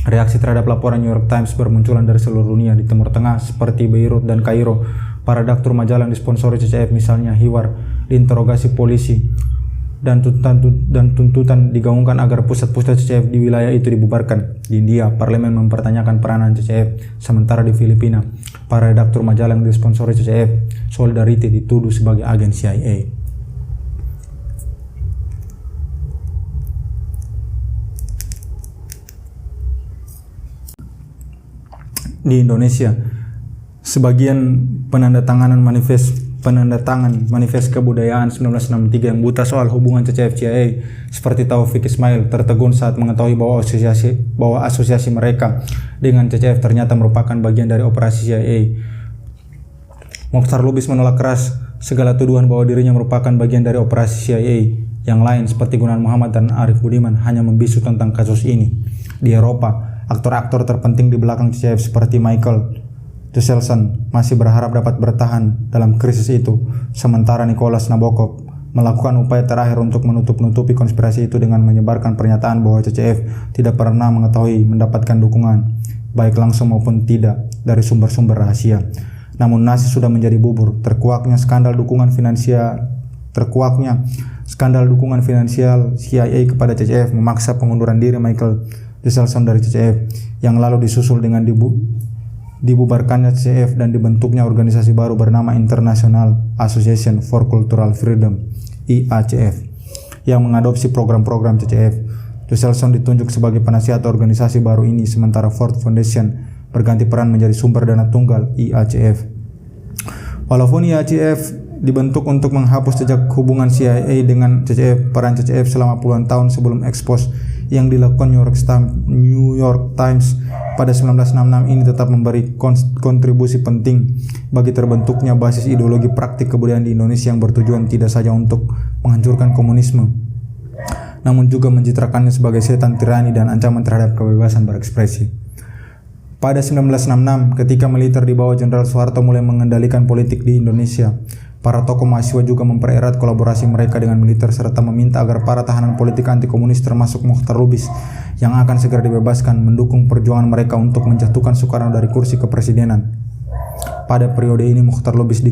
Reaksi terhadap laporan New York Times bermunculan dari seluruh dunia. Di Timur Tengah seperti Beirut dan Kairo, para redaktur majalah yang disponsori CCF misalnya Hiwar diinterogasi polisi dan tuntutan digaungkan agar pusat-pusat CCF di wilayah itu dibubarkan. Di India, parlemen mempertanyakan peranan CCF. Sementara di Filipina, para redaktur majalah yang disponsori CCF, Solidarity, dituduh sebagai agen CIA. Di Indonesia, sebagian penandatangan manifest kebudayaan 1963 yang buta soal hubungan CCF-CIA seperti Taufik Ismail tertegun saat mengetahui bahwa asosiasi mereka dengan CCF ternyata merupakan bagian dari operasi CIA. Mokhtar Lubis menolak keras segala tuduhan bahwa dirinya merupakan bagian dari operasi CIA. Yang lain seperti Gunawan Muhammad dan Arif Budiman hanya membisu tentang kasus ini. Di Eropa, aktor-aktor terpenting di belakang CCF seperti Michael Dusselson masih berharap dapat bertahan dalam krisis itu, sementara Nicholas Nabokov melakukan upaya terakhir untuk menutup-nutupi konspirasi itu dengan menyebarkan pernyataan bahwa CCF tidak pernah mendapatkan dukungan, baik langsung maupun tidak, dari sumber-sumber rahasia. Namun nasi sudah menjadi bubur. Terkuaknya skandal dukungan finansial CIA kepada CCF memaksa pengunduran diri Michael Dusselson dari CCF, yang lalu disusul dengan dibubarkannya CCF dan dibentuknya organisasi baru bernama International Association for Cultural Freedom (IACF) yang mengadopsi program-program CCF. Dusselson ditunjuk sebagai penasihat organisasi baru ini, sementara Ford Foundation berganti peran menjadi sumber dana tunggal IACF. Walaupun IACF dibentuk untuk menghapus jejak hubungan CIA dengan CCF, peran CCF selama puluhan tahun sebelum ekspos yang dilakukan New York Times pada 1966 ini tetap memberi kontribusi penting bagi terbentuknya basis ideologi praktik kebudayaan di Indonesia yang bertujuan tidak saja untuk menghancurkan komunisme, namun juga mencitrakannya sebagai setan tirani dan ancaman terhadap kebebasan berekspresi. Pada 1966, ketika militer di bawah Jenderal Soeharto mulai mengendalikan politik di Indonesia, para tokoh mahasiswa juga mempererat kolaborasi mereka dengan militer serta meminta agar para tahanan politik anti komunis termasuk Mochtar Lubis yang akan segera dibebaskan mendukung perjuangan mereka untuk menjatuhkan Soekarno dari kursi kepresidenan. Pada periode ini Mochtar Lubis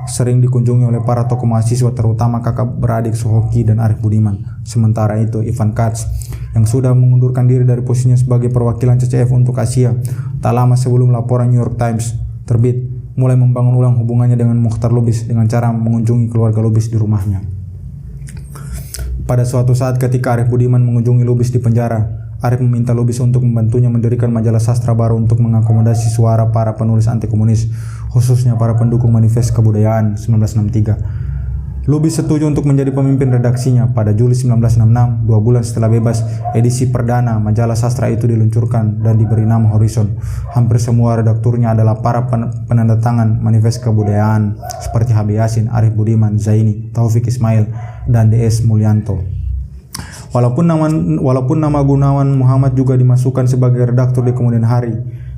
sering dikunjungi oleh para tokoh mahasiswa terutama kakak beradik Sohoki dan Arif Budiman. Sementara itu Ivan Katz yang sudah mengundurkan diri dari posisinya sebagai perwakilan CCF untuk Asia tak lama sebelum laporan New York Times terbit mulai membangun ulang hubungannya dengan Mochtar Lubis dengan cara mengunjungi keluarga Lubis di rumahnya. Pada suatu saat ketika Arif Budiman mengunjungi Lubis di penjara, Arif meminta Lubis untuk membantunya mendirikan majalah sastra baru untuk mengakomodasi suara para penulis anti komunis, khususnya para pendukung Manifest Kebudayaan 1963. Lubis setuju untuk menjadi pemimpin redaksinya. Pada Juli 1966, 2 bulan setelah bebas, edisi perdana majalah sastra itu diluncurkan dan diberi nama Horizon. Hampir semua redakturnya adalah para penandatangan Manifest Kebudayaan seperti H.B. Yasin, Arif Budiman, Zaini, Taufik Ismail, dan D.S. Mulyanto. Walaupun nama Gunawan Muhammad juga dimasukkan sebagai redaktur di kemudian hari,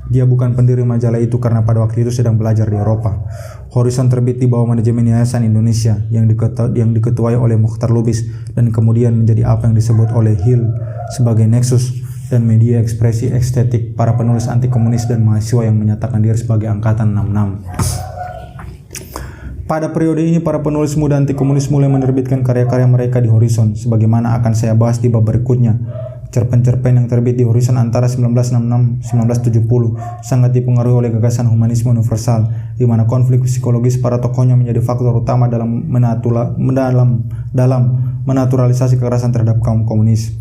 dia bukan pendiri majalah itu karena pada waktu itu sedang belajar di Eropa. Horizon terbit di bawah manajemen Yayasan Indonesia yang diketuai oleh Mochtar Lubis dan kemudian menjadi apa yang disebut oleh Hill sebagai nexus dan media ekspresi estetik para penulis anti komunis dan mahasiswa yang menyatakan diri sebagai Angkatan 66. Pada periode ini para penulis muda anti komunis mulai menerbitkan karya-karya mereka di Horizon sebagaimana akan saya bahas di bab berikutnya. Cerpen-cerpen yang terbit di Horizon antara 1966-1970 sangat dipengaruhi oleh gagasan humanisme universal, di mana konflik psikologis para tokohnya menjadi faktor utama dalam menaturalisasi kekerasan terhadap kaum komunis.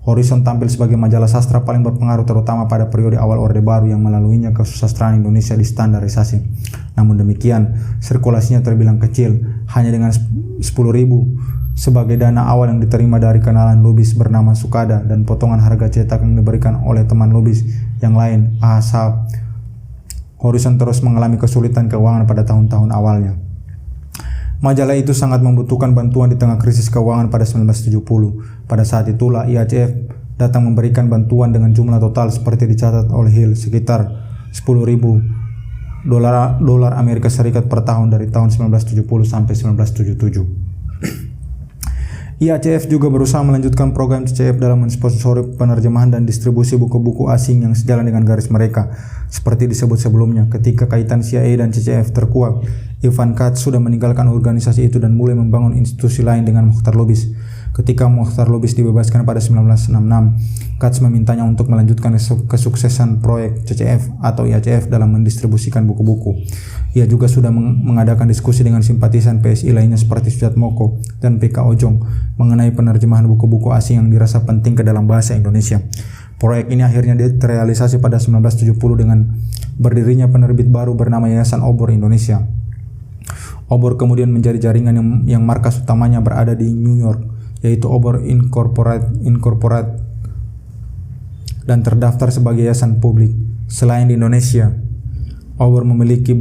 Horizon tampil sebagai majalah sastra paling berpengaruh terutama pada periode awal Orde Baru yang melaluinya kesusastraan Indonesia distandarisasi. Namun demikian, sirkulasinya terbilang kecil, hanya dengan 10.000 sebagai dana awal yang diterima dari kenalan Lubis bernama Sukada dan potongan harga cetak yang diberikan oleh teman Lubis yang lain, Ahasab. Horizon terus mengalami kesulitan keuangan pada tahun-tahun awalnya. Majalah itu sangat membutuhkan bantuan di tengah krisis keuangan pada 1970. Pada saat itulah IACF datang memberikan bantuan dengan jumlah total seperti dicatat oleh Hill sekitar $10.000 Amerika Serikat per tahun dari tahun 1970 sampai 1977. IACF juga berusaha melanjutkan program CCF dalam mensponsori penerjemahan dan distribusi buku-buku asing yang sejalan dengan garis mereka. Seperti disebut sebelumnya, ketika kaitan CIA dan CCF terkuak, Ivan Katz sudah meninggalkan organisasi itu dan mulai membangun institusi lain dengan Mochtar Lubis. Ketika Mochtar Lubis dibebaskan pada 1966, Katz memintanya untuk melanjutkan kesuksesan proyek CCF atau IACF dalam mendistribusikan buku-buku. Ia juga sudah mengadakan diskusi dengan simpatisan PSI lainnya seperti Sujatmoko dan PK Ojong mengenai penerjemahan buku-buku asing yang dirasa penting ke dalam bahasa Indonesia. Proyek ini akhirnya terrealisasi pada 1970 dengan berdirinya penerbit baru bernama Yayasan Obor Indonesia. Obor kemudian menjadi jaringan yang markas utamanya berada di New York, yaitu Obor Incorporate dan terdaftar sebagai yayasan publik. Selain di Indonesia, Obor memiliki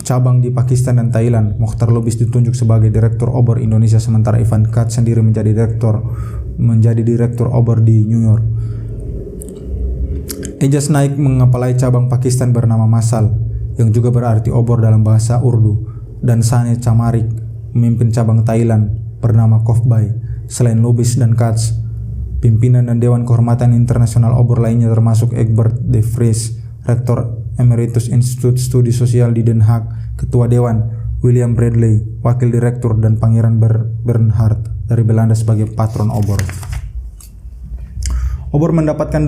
cabang di Pakistan dan Thailand. Mochtar Lubis ditunjuk sebagai Direktur Obor Indonesia sementara Ivan Katz sendiri menjadi Direktur Obor di New York. Ejaz Naik mengepalai cabang Pakistan bernama Masal, yang juga berarti obor dalam bahasa Urdu, dan Sane Chamarik memimpin cabang Thailand bernama Kofbai. Selain Lubis dan Katz, pimpinan dan Dewan Kehormatan Internasional Obor lainnya termasuk Egbert de Vries, Rektor Emeritus Institut Studi Sosial di Den Haag, Ketua Dewan, William Bradley, Wakil Direktur, dan Pangeran Bernhard dari Belanda sebagai patron Obor. Obor mendapatkan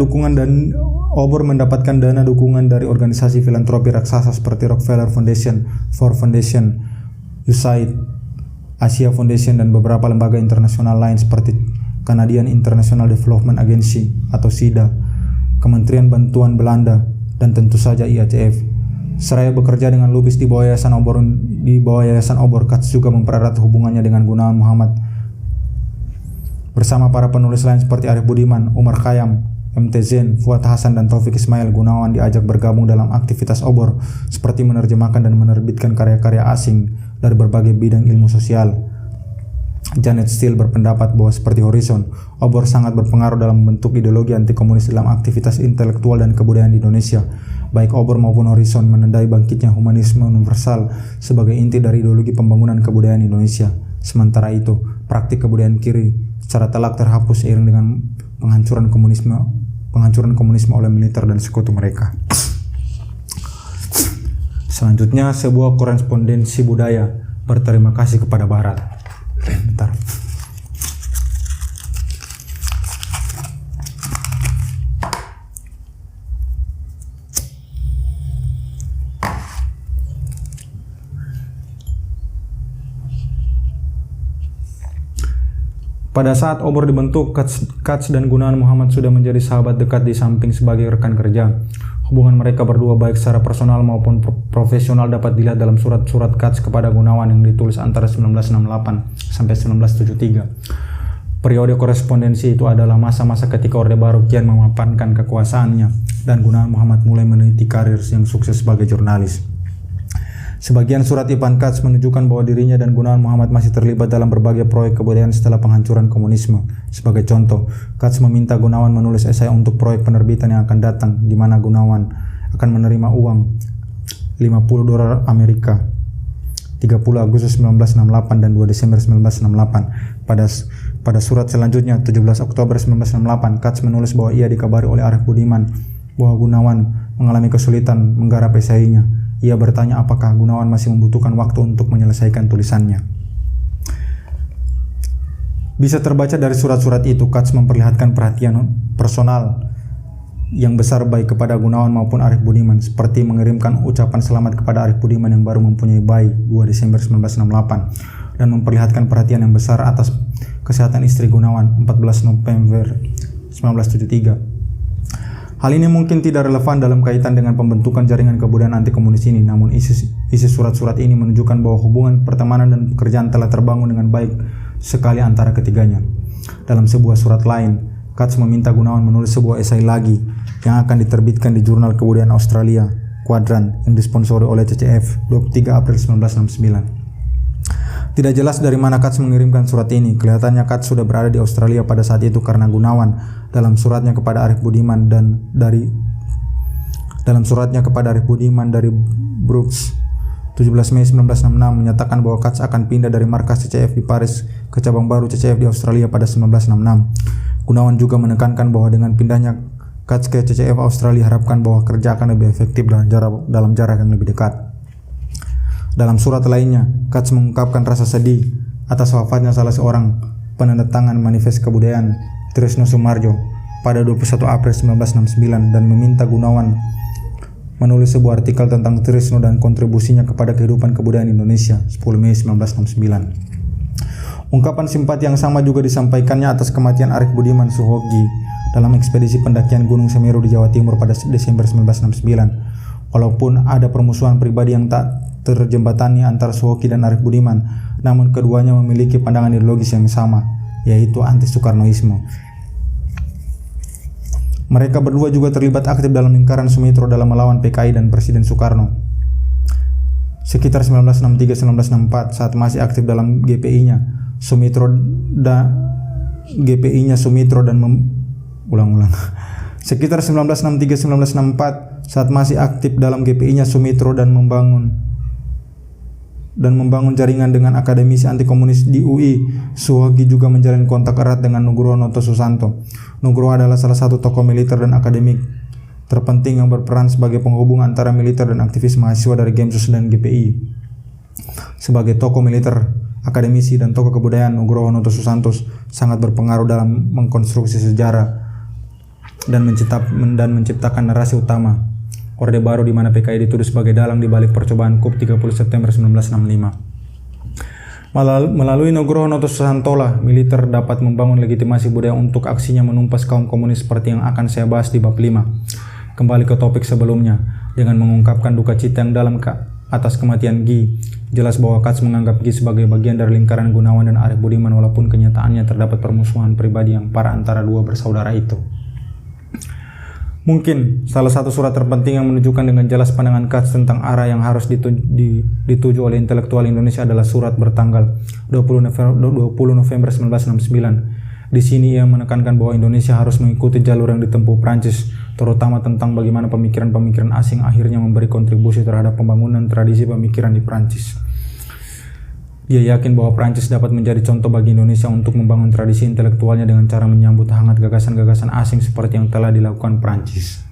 dana dukungan dari organisasi filantropi raksasa seperti Rockefeller Foundation, Ford Foundation, USAID, Asia Foundation, dan beberapa lembaga internasional lain seperti Canadian International Development Agency atau SIDA, Kementerian Bantuan Belanda, dan tentu saja IACF. Seraya bekerja dengan lubis di bawah Yayasan Obor, Katz juga mempererat hubungannya dengan Gunawan Muhammad bersama para penulis lain seperti Arif Budiman, Umar Khayyam, MT Zain, Fuad Hasan, dan Taufik Ismail. Gunawan diajak bergabung dalam aktivitas Obor seperti menerjemahkan dan menerbitkan karya-karya asing dari berbagai bidang ilmu sosial. Janet Steele berpendapat bahwa seperti Horizon, Obor sangat berpengaruh dalam membentuk ideologi anti komunis dalam aktivitas intelektual dan kebudayaan di Indonesia. Baik Obor maupun Horizon menandai bangkitnya humanisme universal sebagai inti dari ideologi pembangunan kebudayaan Indonesia. Sementara itu, praktik kebudayaan kiri secara telak terhapus seiring dengan penghancuran komunisme oleh militer dan sekutu mereka. Selanjutnya, sebuah korespondensi budaya berterima kasih kepada Barat. Bentar. Pada saat Obor dibentuk, Katz dan Gunawan Muhammad sudah menjadi sahabat dekat di samping sebagai rekan kerja. Hubungan mereka berdua baik secara personal maupun profesional dapat dilihat dalam surat-surat Katz kepada Gunawan yang ditulis antara 1968 sampai 1973. Periode korespondensi itu adalah masa-masa ketika Orde Baru kian memapankan kekuasaannya dan Gunawan Muhammad mulai meniti karir yang sukses sebagai jurnalis. Sebagian surat Ivan Katz menunjukkan bahwa dirinya dan Gunawan Muhammad masih terlibat dalam berbagai proyek kebudayaan setelah penghancuran komunisme. Sebagai contoh, Katz meminta Gunawan menulis esai untuk proyek penerbitan yang akan datang, di mana Gunawan akan menerima uang $50 Amerika 30 Agustus 1968 dan 2 Desember 1968. Pada surat selanjutnya, 17 Oktober 1968, Katz menulis bahwa ia dikabari oleh Arif Budiman bahwa Gunawan mengalami kesulitan menggarap esainya. Ia bertanya apakah Gunawan masih membutuhkan waktu untuk menyelesaikan tulisannya. Bisa terbaca dari surat-surat itu, Katz memperlihatkan perhatian personal yang besar baik kepada Gunawan maupun Arif Budiman, seperti mengirimkan ucapan selamat kepada Arif Budiman yang baru mempunyai bayi 2 Desember 1968 dan memperlihatkan perhatian yang besar atas kesehatan istri Gunawan 14 November 1973. Hal ini mungkin tidak relevan dalam kaitan dengan pembentukan jaringan kebudayaan anti komunis ini, namun isi surat-surat ini menunjukkan bahwa hubungan pertemanan dan pekerjaan telah terbangun dengan baik sekali antara ketiganya. Dalam sebuah surat lain, Katz meminta Gunawan menulis sebuah esai lagi yang akan diterbitkan di Jurnal Kebudayaan Australia, Quadrant, yang disponsori oleh CCF 23 April 1969. Tidak jelas dari mana Katz mengirimkan surat ini. Kelihatannya Katz sudah berada di Australia pada saat itu karena Gunawan dalam suratnya kepada Arif Budiman dari Brooks 17 Mei 1966 menyatakan bahwa Katz akan pindah dari markas CCF di Paris ke cabang baru CCF di Australia pada 1966. Gunawan juga menekankan bahwa dengan pindahnya Katz ke CCF Australia harapkan bahwa kerja akan lebih efektif dalam jarak yang lebih dekat. Dalam surat lainnya, Katz mengungkapkan rasa sedih atas wafatnya salah seorang penandatangan manifest kebudayaan, Trisno Sumarjo, pada 21 April 1969 dan meminta Gunawan menulis sebuah artikel tentang Trisno dan kontribusinya kepada kehidupan kebudayaan Indonesia 10 Mei 1969. Ungkapan simpati yang sama juga disampaikannya atas kematian Arif Budiman Suhogi dalam ekspedisi pendakian Gunung Semeru di Jawa Timur pada Desember 1969. Walaupun ada permusuhan pribadi yang tak terjembatani antara Suhoki dan Arif Budiman, namun keduanya memiliki pandangan ideologis yang sama, yaitu anti-Soekarnoisme. Mereka berdua juga terlibat aktif dalam lingkaran Sumitro dalam melawan PKI dan Presiden Soekarno. Sekitar 1963-1964 saat masih aktif dalam GPI-nya Sumitro Sekitar 1963-1964 saat masih aktif dalam GPI-nya Sumitro dan membangun jaringan dengan akademisi anti komunis di UI, Suhogi juga menjalin kontak erat dengan Nugroho Noto Susanto. Nugroho adalah salah satu tokoh militer dan akademik terpenting yang berperan sebagai penghubung antara militer dan aktivis mahasiswa dari Gemsus dan GPI. Sebagai tokoh militer, akademisi, dan tokoh kebudayaan, Nugroho Noto Susanto sangat berpengaruh dalam mengkonstruksi sejarah dan menciptakan narasi utama Orde Baru di mana PKI dituduh sebagai dalang di balik percobaan KUP 30 September 1965. Melalui Nugroho Noto Susantola, militer dapat membangun legitimasi budaya untuk aksinya menumpas kaum komunis seperti yang akan saya bahas di bab 5. Kembali ke topik sebelumnya, dengan mengungkapkan duka cita yang dalam atas kematian Gi, jelas bahwa Katz menganggap Gi sebagai bagian dari lingkaran Gunawan dan Arief Budiman walaupun kenyataannya terdapat permusuhan pribadi yang parah antara dua bersaudara itu. Mungkin salah satu surat terpenting yang menunjukkan dengan jelas pandangan Katz tentang arah yang harus dituju oleh intelektual Indonesia adalah surat bertanggal 20 November 1969. Di sini ia menekankan bahwa Indonesia harus mengikuti jalur yang ditempuh Prancis, terutama tentang bagaimana pemikiran-pemikiran asing akhirnya memberi kontribusi terhadap pembangunan tradisi pemikiran di Prancis. Ia yakin bahwa Prancis dapat menjadi contoh bagi Indonesia untuk membangun tradisi intelektualnya dengan cara menyambut hangat gagasan-gagasan asing seperti yang telah dilakukan Prancis.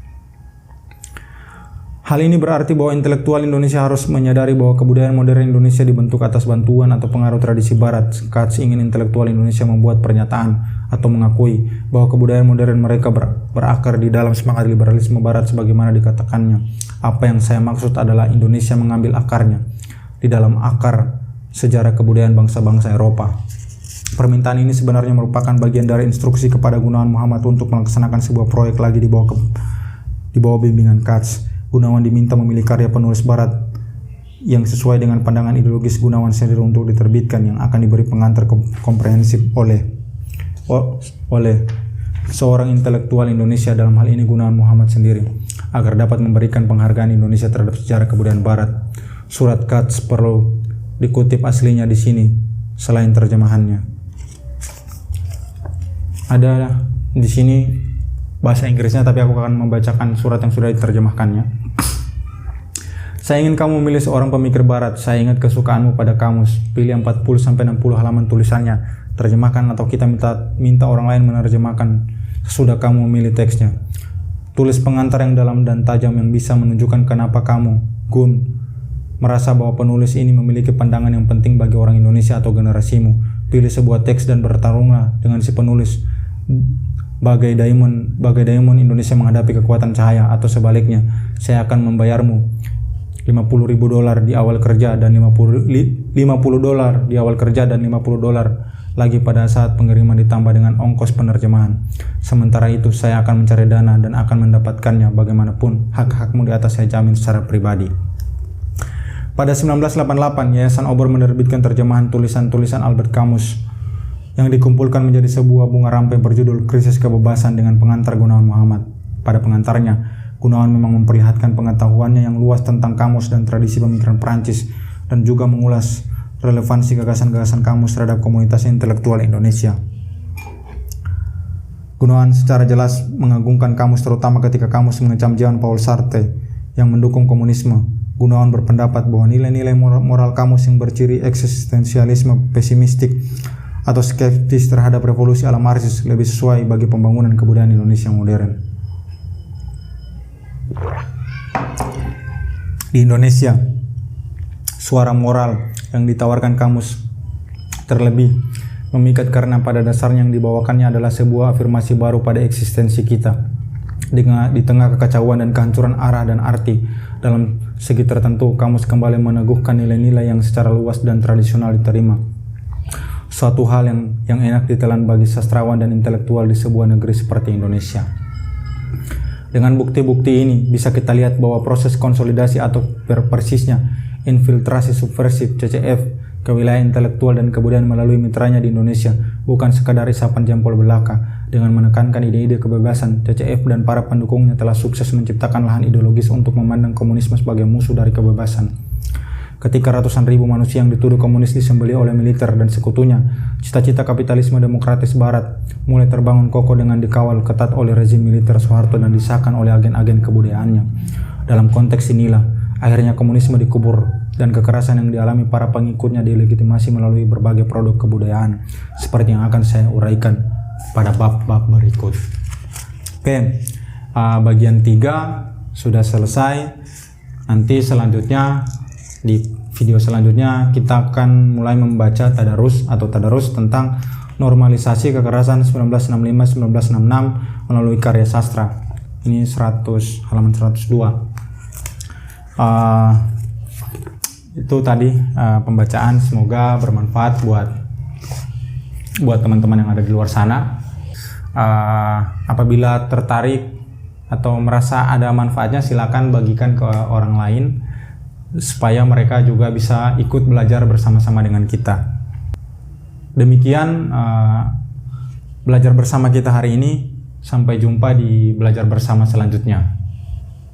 Hal ini berarti bahwa intelektual Indonesia harus menyadari bahwa kebudayaan modern Indonesia dibentuk atas bantuan atau pengaruh tradisi Barat. Katz ingin intelektual Indonesia membuat pernyataan atau mengakui bahwa kebudayaan modern mereka berakar di dalam semangat liberalisme Barat sebagaimana dikatakannya. Apa yang saya maksud adalah Indonesia mengambil akarnya di dalam akar sejarah kebudayaan bangsa-bangsa Eropa. Permintaan ini sebenarnya merupakan bagian dari instruksi kepada Gunawan Muhammad untuk melaksanakan sebuah proyek lagi di bawah bimbingan Katz. Gunawan diminta memilih karya penulis Barat yang sesuai dengan pandangan ideologis Gunawan sendiri untuk diterbitkan, yang akan diberi pengantar komprehensif oleh seorang intelektual Indonesia, dalam hal ini Gunawan Muhammad sendiri, agar dapat memberikan penghargaan Indonesia terhadap sejarah kebudayaan Barat. Surat Katz perlu dikutip aslinya di sini selain terjemahannya. Ada di sini bahasa Inggrisnya, tapi aku akan membacakan surat yang sudah diterjemahkannya. Saya ingin kamu memilih seorang pemikir Barat. Saya ingat kesukaanmu pada kamus. Pilih 40-60 halaman tulisannya. Terjemahkan atau kita minta orang lain menerjemahkan sesudah kamu memilih teksnya. Tulis pengantar yang dalam dan tajam yang bisa menunjukkan kenapa kamu, Gun, merasa bahwa penulis ini memiliki pandangan yang penting bagi orang Indonesia atau generasimu. Pilih sebuah teks dan bertarunglah dengan si penulis. Bagai diamond Indonesia menghadapi kekuatan cahaya, atau sebaliknya. Saya akan membayarmu $50.000 di awal kerja dan $50 di awal kerja dan $50 lagi pada saat pengiriman ditambah dengan ongkos penerjemahan. Sementara itu saya akan mencari dana dan akan mendapatkannya bagaimanapun. Hak-hakmu di atas saya jamin secara pribadi. Pada 1988, Yayasan Obor menerbitkan terjemahan tulisan-tulisan Albert Camus yang dikumpulkan menjadi sebuah bunga rampai berjudul Krisis Kebebasan dengan pengantar Gunawan Muhammad. Pada pengantarnya, Gunawan memang memperlihatkan pengetahuannya yang luas tentang Camus dan tradisi pemikiran Prancis, dan juga mengulas relevansi gagasan-gagasan Camus terhadap komunitas intelektual Indonesia. Gunawan secara jelas mengagungkan Camus, terutama ketika Camus mengecam Jean-Paul Sartre yang mendukung komunisme. Gunawan berpendapat bahwa nilai-nilai moral Camus yang berciri eksistensialisme pesimistik atau skeptis terhadap revolusi ala Marxis lebih sesuai bagi pembangunan kebudayaan Indonesia modern. Di Indonesia, suara moral yang ditawarkan Camus terlebih memikat karena pada dasarnya yang dibawakannya adalah sebuah afirmasi baru pada eksistensi kita. Di tengah kekacauan dan kehancuran arah dan arti dalam segi tertentu, Camus kembali meneguhkan nilai-nilai yang secara luas dan tradisional diterima. Suatu hal yang enak ditelan bagi sastrawan dan intelektual di sebuah negeri seperti Indonesia. Dengan bukti-bukti ini bisa kita lihat bahwa proses konsolidasi atau persisnya infiltrasi subversif CCF ke wilayah intelektual dan kebudayaan melalui mitranya di Indonesia bukan sekadar isapan jempol belaka. Dengan menekankan ide-ide kebebasan, CCF dan para pendukungnya telah sukses menciptakan lahan ideologis untuk memandang komunisme sebagai musuh dari kebebasan. Ketika ratusan ribu manusia yang dituduh komunis disembelih oleh militer dan sekutunya, cita-cita kapitalisme demokratis Barat mulai terbangun kokoh dengan dikawal ketat oleh rezim militer Soeharto dan disahkan oleh agen-agen kebudayaannya. Dalam konteks inilah, akhirnya komunisme dikubur dan kekerasan yang dialami para pengikutnya dilegitimasi melalui berbagai produk kebudayaan, seperti yang akan saya uraikan pada bab-bab berikut. Oke, bagian 3 sudah selesai. Nanti selanjutnya di video selanjutnya kita akan mulai membaca tadarus tentang normalisasi kekerasan 1965-1966 melalui karya sastra. Ini halaman 102. Itu tadi pembacaan, semoga bermanfaat buat teman-teman yang ada di luar sana. Apabila tertarik atau merasa ada manfaatnya, silakan bagikan ke orang lain supaya mereka juga bisa ikut belajar bersama-sama dengan kita. Demikian belajar bersama kita hari ini. Sampai jumpa di belajar bersama selanjutnya.